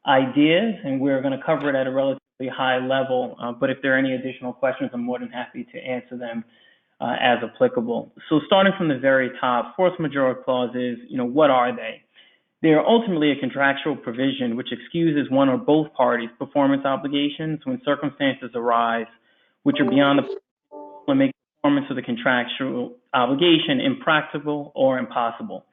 ideas, and we're going to cover it at a relatively high level. But if there are any additional questions, I'm more than happy to answer them as applicable. So starting from the very top, force majeure clauses, what are they? They are ultimately a contractual provision which excuses one or both parties' performance obligations when circumstances arise which are beyond the control and make performance of the contractual obligation impractical or impossible.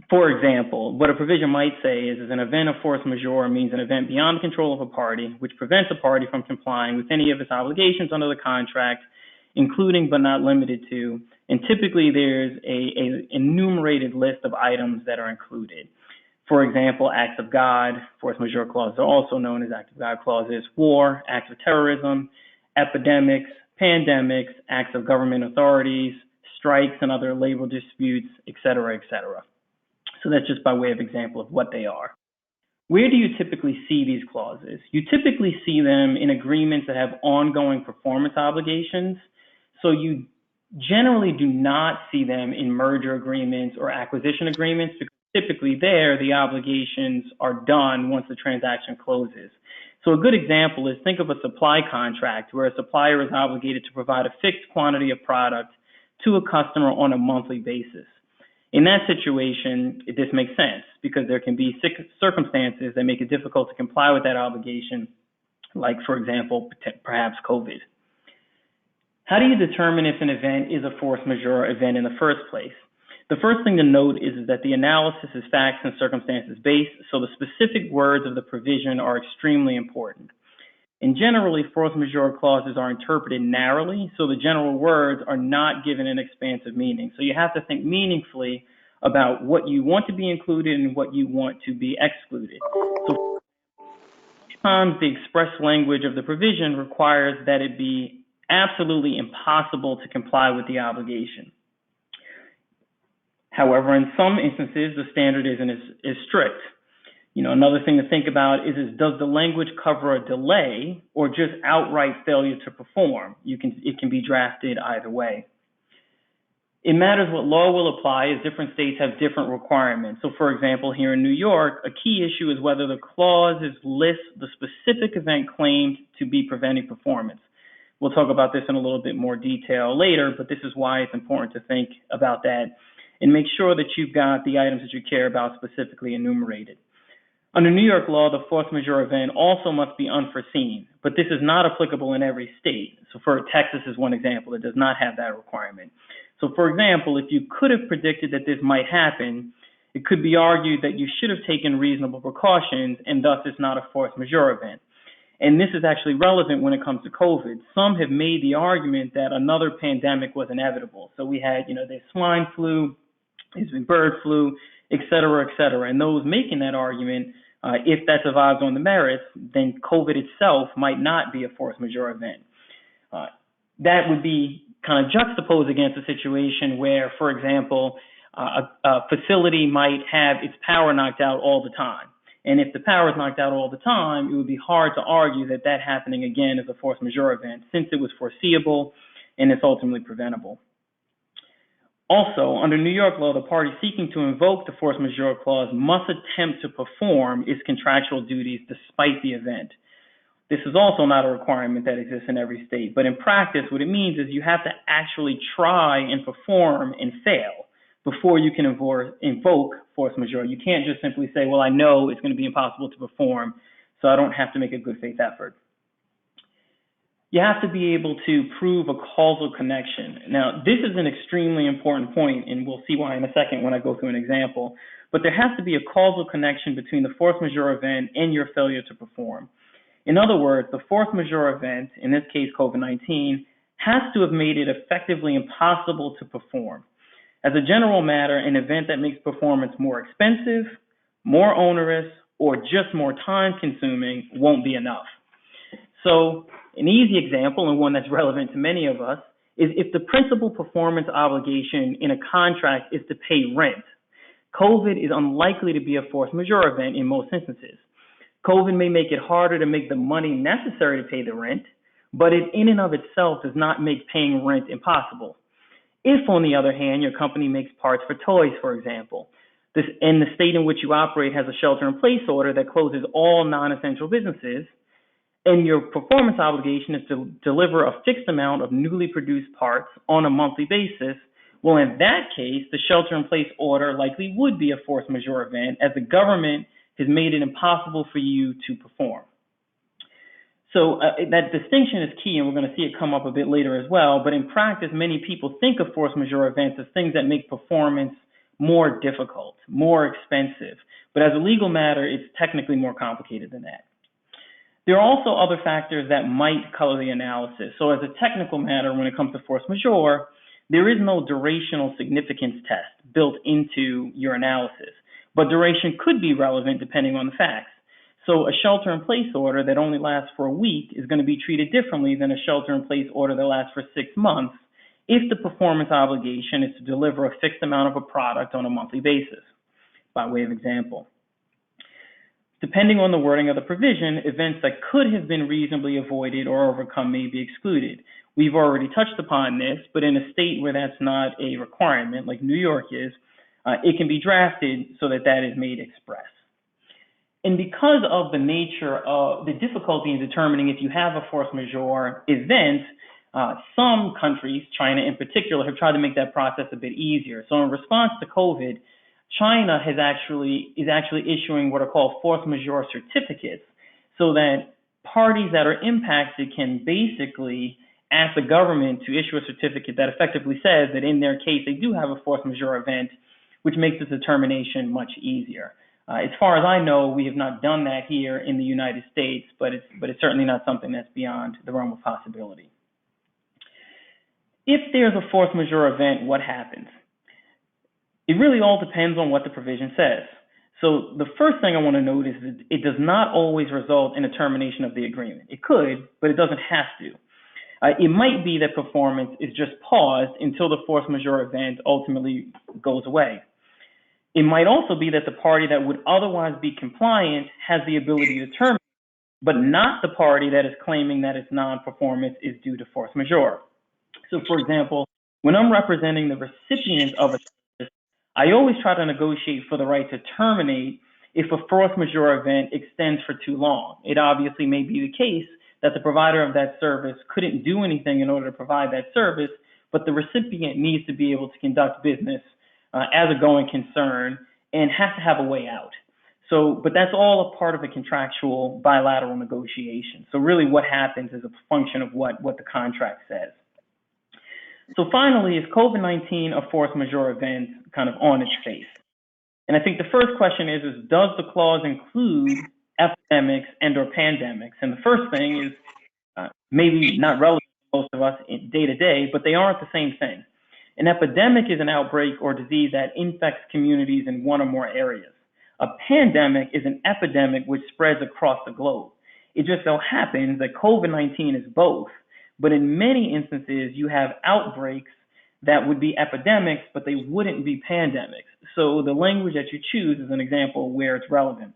For example, what a provision might say is an event of force majeure means an event beyond the control of a party which prevents a party from complying with any of its obligations under the contract, including but not limited to, and typically there's a enumerated list of items that are included. For example, acts of God, force majeure clauses are also known as acts of God clauses, war, acts of terrorism, epidemics, pandemics, acts of government authorities, strikes and other labor disputes, et cetera, et cetera. So that's just by way of example of what they are. Where do you typically see these clauses? You typically see them in agreements that have ongoing performance obligations. So you generally do not see them in merger agreements or acquisition agreements, because typically there the obligations are done once the transaction closes. So a good example is, think of a supply contract where a supplier is obligated to provide a fixed quantity of product to a customer on a monthly basis. In that situation, this makes sense because there can be circumstances that make it difficult to comply with that obligation, like, for example, perhaps COVID. How do you determine if an event is a force majeure event in the first place? The first thing to note is that the analysis is facts and circumstances based, so the specific words of the provision are extremely important. And generally, force majeure clauses are interpreted narrowly, so the general words are not given an expansive meaning. So you have to think meaningfully about what you want to be included and what you want to be excluded. So sometimes the express language of the provision requires that it be absolutely impossible to comply with the obligation. However, in some instances, the standard isn't as strict. Another thing to think about is does the language cover a delay or just outright failure to perform? It can be drafted either way. It matters what law will apply, as different states have different requirements. So, for example, here in New York, a key issue is whether the clauses list the specific event claimed to be preventing performance. We'll talk about this in a little bit more detail later, but this is why it's important to think about that and make sure that you've got the items that you care about specifically enumerated. Under New York law, the force majeure event also must be unforeseen, but this is not applicable in every state. So for Texas is one example, it does not have that requirement. So for example, if you could have predicted that this might happen, it could be argued that you should have taken reasonable precautions and thus it's not a force majeure event. And this is actually relevant when it comes to COVID. Some have made the argument that another pandemic was inevitable. So we had, there's swine flu, there's been bird flu, et cetera, and those making that argument, if that survives on the merits, then COVID itself might not be a force majeure event. That would be kind of juxtaposed against a situation where, for example, a facility might have its power knocked out all the time. And if the power is knocked out all the time, it would be hard to argue that that happening again is a force majeure event, since it was foreseeable and it's ultimately preventable. Also, under New York law, the party seeking to invoke the force majeure clause must attempt to perform its contractual duties despite the event. This is also not a requirement that exists in every state, but in practice, what it means is you have to actually try and perform and fail before you can invoke force majeure. You can't just simply say, well, I know it's going to be impossible to perform, so I don't have to make a good faith effort. You have to be able to prove a causal connection. Now, this is an extremely important point, and we'll see why in a second when I go through an example, but there has to be a causal connection between the force majeure event and your failure to perform. In other words, the force majeure event, in this case COVID-19, has to have made it effectively impossible to perform. As a general matter, an event that makes performance more expensive, more onerous, or just more time-consuming won't be enough. So an easy example, and one that's relevant to many of us, is if the principal performance obligation in a contract is to pay rent. COVID is unlikely to be a force majeure event in most instances. COVID may make it harder to make the money necessary to pay the rent, but it in and of itself does not make paying rent impossible. If, on the other hand, your company makes parts for toys, for example, and the state in which you operate has a shelter-in-place order that closes all non-essential businesses, and your performance obligation is to deliver a fixed amount of newly produced parts on a monthly basis, well, in that case, the shelter-in-place order likely would be a force majeure event, as the government has made it impossible for you to perform. So that distinction is key, and we're going to see it come up a bit later as well. But in practice, many people think of force majeure events as things that make performance more difficult, more expensive. But as a legal matter, it's technically more complicated than that. There are also other factors that might color the analysis. So as a technical matter, when it comes to force majeure, there is no durational significance test built into your analysis. But duration could be relevant depending on the facts. So a shelter-in-place order that only lasts for a week is going to be treated differently than a shelter-in-place order that lasts for 6 months if the performance obligation is to deliver a fixed amount of a product on a monthly basis, by way of example. Depending on the wording of the provision, events that could have been reasonably avoided or overcome may be excluded. We've already touched upon this, but in a state where that's not a requirement, like New York is, it can be drafted so that that is made express. And because of the nature of the difficulty in determining if you have a force majeure event, some countries, China in particular, have tried to make that process a bit easier. So in response to COVID, China is actually issuing what are called force majeure certificates, so that parties that are impacted can basically ask the government to issue a certificate that effectively says that in their case they do have a force majeure event, which makes this determination much easier. As far as I know, we have not done that here in the United States, but it's certainly not something that's beyond the realm of possibility. If there's a force majeure event, what happens? It really all depends on what the provision says. So the first thing I want to note is that it does not always result in a termination of the agreement. It could, but it doesn't have to. It might be that performance is just paused until the force majeure event ultimately goes away. It might also be that the party that would otherwise be compliant has the ability to terminate, but not the party that is claiming that its non-performance is due to force majeure. So for example, when I'm representing the recipient of a service, I always try to negotiate for the right to terminate if a force majeure event extends for too long. It obviously may be the case that the provider of that service couldn't do anything in order to provide that service, but the recipient needs to be able to conduct business as a going concern and has to have a way out. So, but that's all a part of a contractual bilateral negotiation. So really what happens is a function of what the contract says. So finally, is COVID-19 a force majeure event kind of on its face? And I think the first question is does the clause include epidemics and or pandemics? And the first thing is maybe not relevant to most of us day to day, but they aren't the same thing. An epidemic is an outbreak or disease that infects communities in one or more areas. A pandemic is an epidemic which spreads across the globe. It just so happens that COVID-19 is both, but in many instances you have outbreaks that would be epidemics, but they wouldn't be pandemics. So the language that you choose is an example where it's relevant.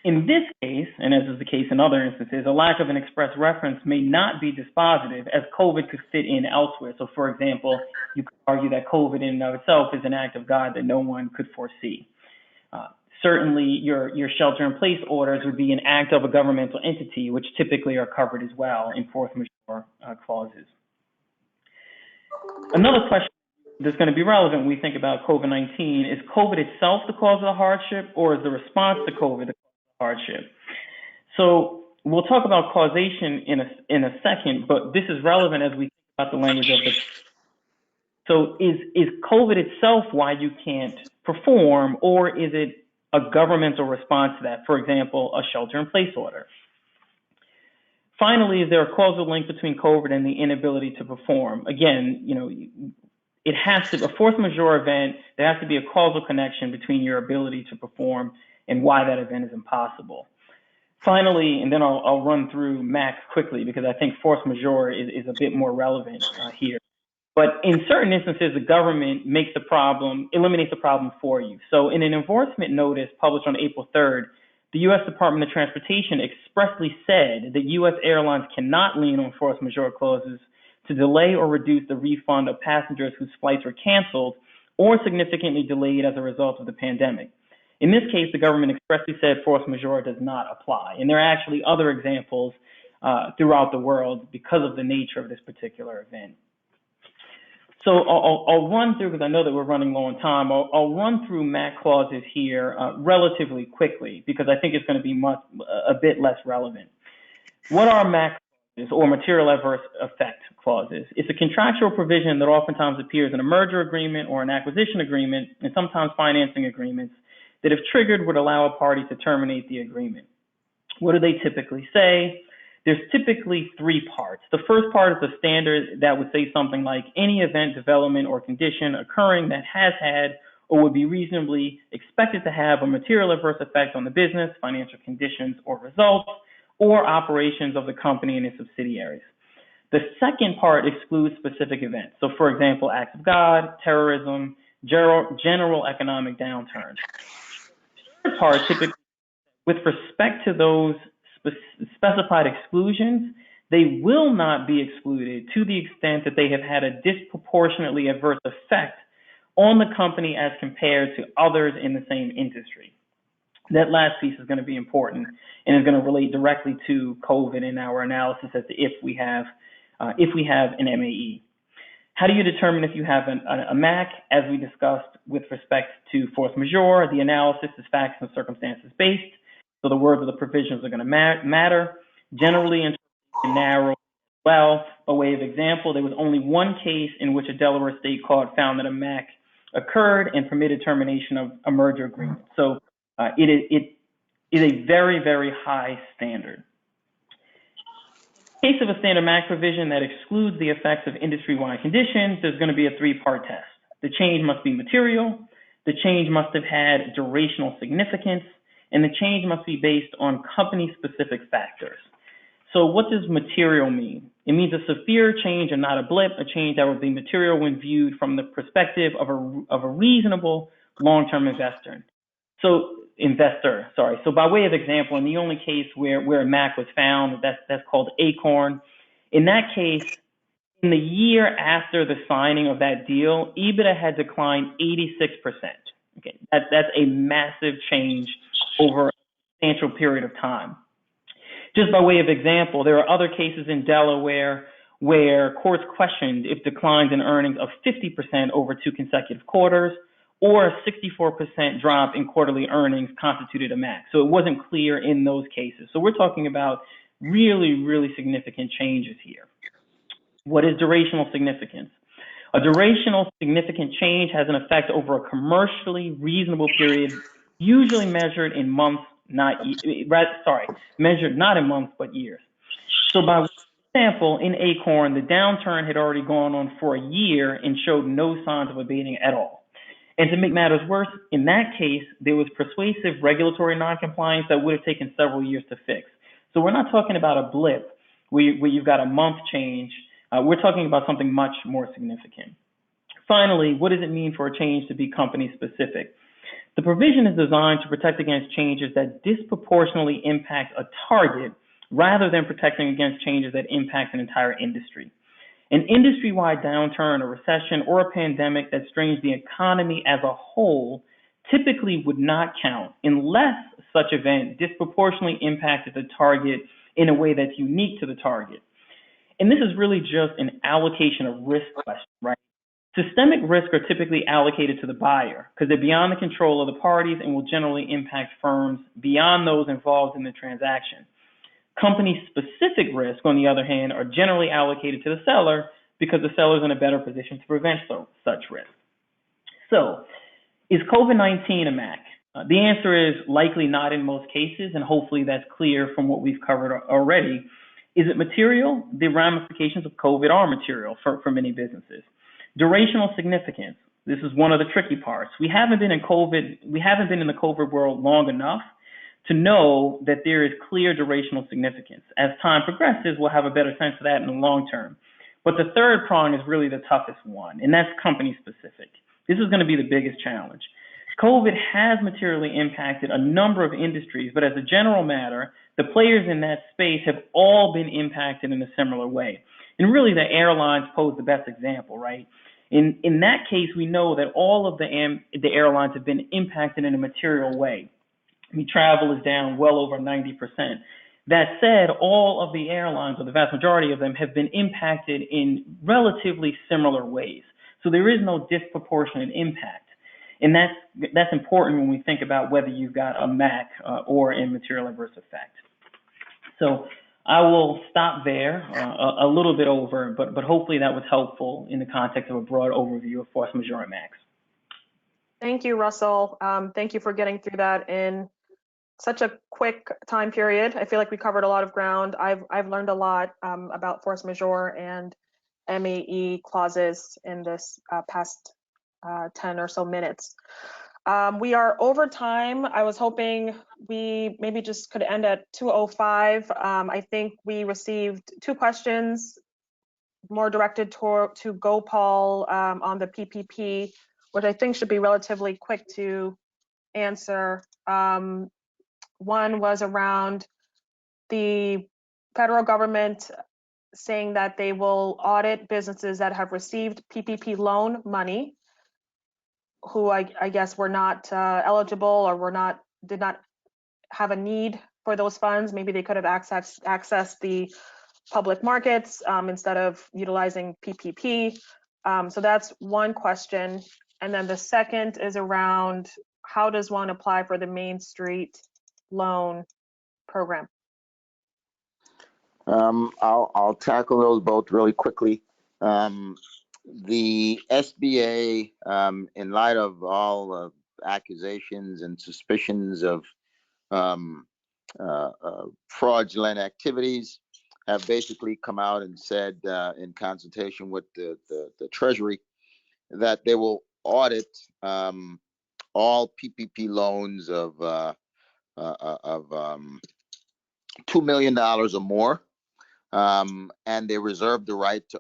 In this case, and as is the case in other instances, a lack of an express reference may not be dispositive as COVID could fit in elsewhere. So for example, you could argue that COVID in and of itself is an act of God that no one could foresee. Certainly your shelter-in-place orders would be an act of a governmental entity, which typically are covered as well in force majeure clauses. Another question that's going to be relevant when we think about COVID-19 is COVID itself the cause of the hardship, or is the response to COVID the cause of the hardship? So we'll talk about causation in a second, but this is relevant as we think about the language of the. So is COVID itself why you can't perform, or is it a governmental response to that? For example, a shelter-in-place order. Finally, is there a causal link between COVID and the inability to perform? Again, you know, it has to, a force majeure event, there has to be a causal connection between your ability to perform and why that event is impossible. Finally, and then I'll run through MAC quickly because I think force majeure is a bit more relevant here. But in certain instances, the government eliminates the problem for you. So in an enforcement notice published on April 3rd, the U.S. Department of Transportation expressly said that U.S. airlines cannot lean on force majeure clauses to delay or reduce the refund of passengers whose flights were canceled or significantly delayed as a result of the pandemic. In this case, the government expressly said force majeure does not apply. And there are actually other examples throughout the world because of the nature of this particular event. So I'll run through, because I know that we're running low on time, I'll run through MAC clauses here relatively quickly because I think it's going to be a bit less relevant. What are MAC clauses, or material adverse effect clauses? It's a contractual provision that oftentimes appears in a merger agreement or an acquisition agreement, and sometimes financing agreements, that if triggered would allow a party to terminate the agreement. What do they typically say? There's typically three parts. The first part is the standard that would say something like any event, development, or condition occurring that has had or would be reasonably expected to have a material adverse effect on the business, financial conditions, or results, or operations of the company and its subsidiaries. The second part excludes specific events. So for example, acts of God, terrorism, general economic downturns. The third part typically, with respect to those specified exclusions, they will not be excluded to the extent that they have had a disproportionately adverse effect on the company as compared to others in the same industry. That last piece is going to be important and is going to relate directly to COVID in our analysis as to if we have an MAE. How do you determine if you have a MAC? As we discussed with respect to force majeure, the analysis is facts and circumstances based. So the words of the provisions are going to matter. Generally, narrow Well, by way of example, there was only one case in which a Delaware state court found that a MAC occurred and permitted termination of a merger agreement. So it is a very, very high standard. In case of a standard MAC provision that excludes the effects of industry-wide conditions, there's going to be a three-part test. The change must be material, the change must have had durational significance, and the change must be based on company-specific factors. So what does material mean? It means a severe change and not a blip, a change that would be material when viewed from the perspective of a reasonable long-term investor. So by way of example, in the only case where a MAC was found, that's called Acorn. In that case, in the year after the signing of that deal, EBITDA had declined 86%. Okay, that's a massive change over a substantial period of time. Just by way of example, there are other cases in Delaware where courts questioned if declines in earnings of 50% over 2 consecutive quarters or a 64% drop in quarterly earnings constituted a MAC. So it wasn't clear in those cases. So we're talking about really, really significant changes here. What is durational significance? A durational significant change has an effect over a commercially reasonable period, usually measured in months, measured not in months, but years. So by example, in Acorn, the downturn had already gone on for a year and showed no signs of abating at all. And to make matters worse, in that case, there was persuasive regulatory noncompliance that would have taken several years to fix. So we're not talking about a blip where you've got a month change. We're talking about something much more significant. Finally, what does it mean for a change to be company specific? The provision is designed to protect against changes that disproportionately impact a target rather than protecting against changes that impact an entire industry. An industry-wide downturn, a recession, or a pandemic that strains the economy as a whole typically would not count unless such event disproportionately impacted the target in a way that's unique to the target. And this is really just an allocation of risk question, right? Systemic risks are typically allocated to the buyer because they're beyond the control of the parties and will generally impact firms beyond those involved in the transaction. Company-specific risks, on the other hand, are generally allocated to the seller because the seller is in a better position to prevent such risk. So, is COVID-19 a MAC? The answer is likely not in most cases, and hopefully that's clear from what we've covered already. Is it material? The ramifications of COVID are material for many businesses. Durational significance. This is one of the tricky parts. We haven't been in the COVID world long enough to know that there is clear durational significance. As time progresses, we'll have a better sense of that in the long term. But the third prong is really the toughest one, and that's company specific. This is going to be the biggest challenge. COVID has materially impacted a number of industries, but as a general matter, the players in that space have all been impacted in a similar way. And really, the airlines pose the best example, right? In that case, we know that all of the airlines have been impacted in a material way. I mean, travel is down well over 90%. That said, all of the airlines, or the vast majority of them, have been impacted in relatively similar ways. So there is no disproportionate impact. And that's important when we think about whether you've got a MAC or a material adverse effect. So I will stop there, a little bit over, but hopefully that was helpful in the context of a broad overview of force majeure and MACs.
Thank you, Russell. Thank you for getting through that in such a quick time period. I feel like we covered a lot of ground. I've learned a lot about force majeure and MAE clauses in this past 10 or so minutes. We are over time. I was hoping we maybe just could end at 2:05. I think we received 2 questions more directed to Gopal on the PPP, which I think should be relatively quick to answer. One was around the federal government saying that they will audit businesses that have received PPP loan money, who I guess were not eligible or did not have a need for those funds. Maybe they could have accessed the public markets instead of utilizing PPP. So that's one question. And then the second is around how does one apply for the Main Street loan program?
I'll tackle those both really quickly. The SBA, in light of all accusations and suspicions of fraudulent activities, have basically come out and said, in consultation with the Treasury, that they will audit all PPP loans of $2 million or more. And they reserve the right to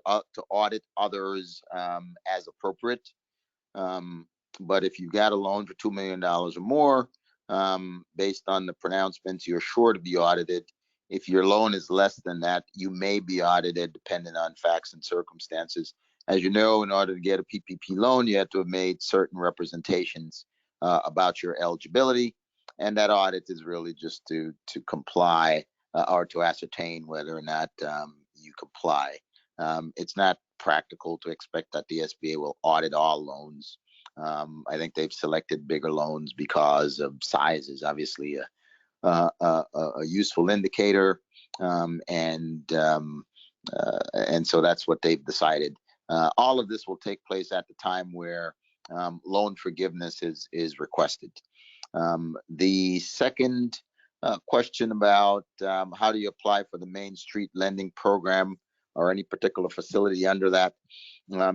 audit others as appropriate. But if you've got a loan for $2 million or more, based on the pronouncements, you're sure to be audited. If your loan is less than that, you may be audited depending on facts and circumstances. As you know, in order to get a PPP loan, you have to have made certain representations about your eligibility. And that audit is really just to comply or to ascertain whether or not you comply. It's not practical to expect that the SBA will audit all loans. I think they've selected bigger loans because of size is obviously a useful indicator, and so that's what they've decided. All of this will take place at the time where loan forgiveness is requested. The second question about how do you apply for the Main Street Lending Program or any particular facility under that,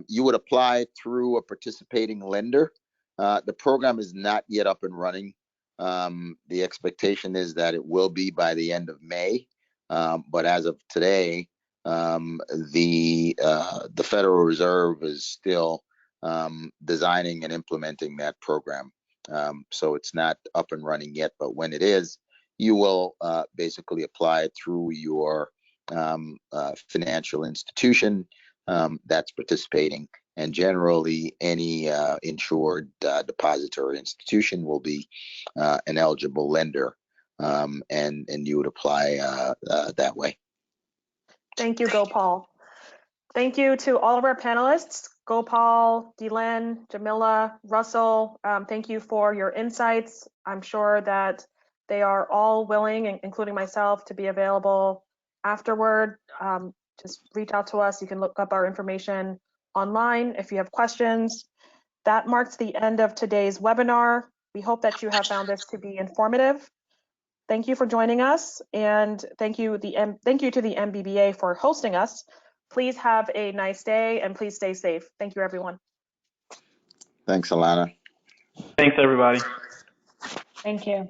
you would apply through a participating lender. The program is not yet up and running. The expectation is that it will be by the end of May, but as of today, the Federal Reserve is still designing and implementing that program. So it's not up and running yet, but when it is, you will basically apply through your financial institution that's participating. And generally, any insured depository institution will be an eligible lender, and you would apply that way.
Thank you, Gopal. Thank you to all of our panelists, Gopal, GuyLaine, Jamila, Russell. Thank you for your insights. I'm sure that they are all willing, including myself, to be available afterward. Just reach out to us. You can look up our information online if you have questions. That marks the end of today's webinar. We hope that you have found this to be informative. Thank you for joining us, and thank you to the MBBA for hosting us. Please have a nice day, and please stay safe. Thank you, everyone.
Thanks, Alana.
Thanks, everybody.
Thank you.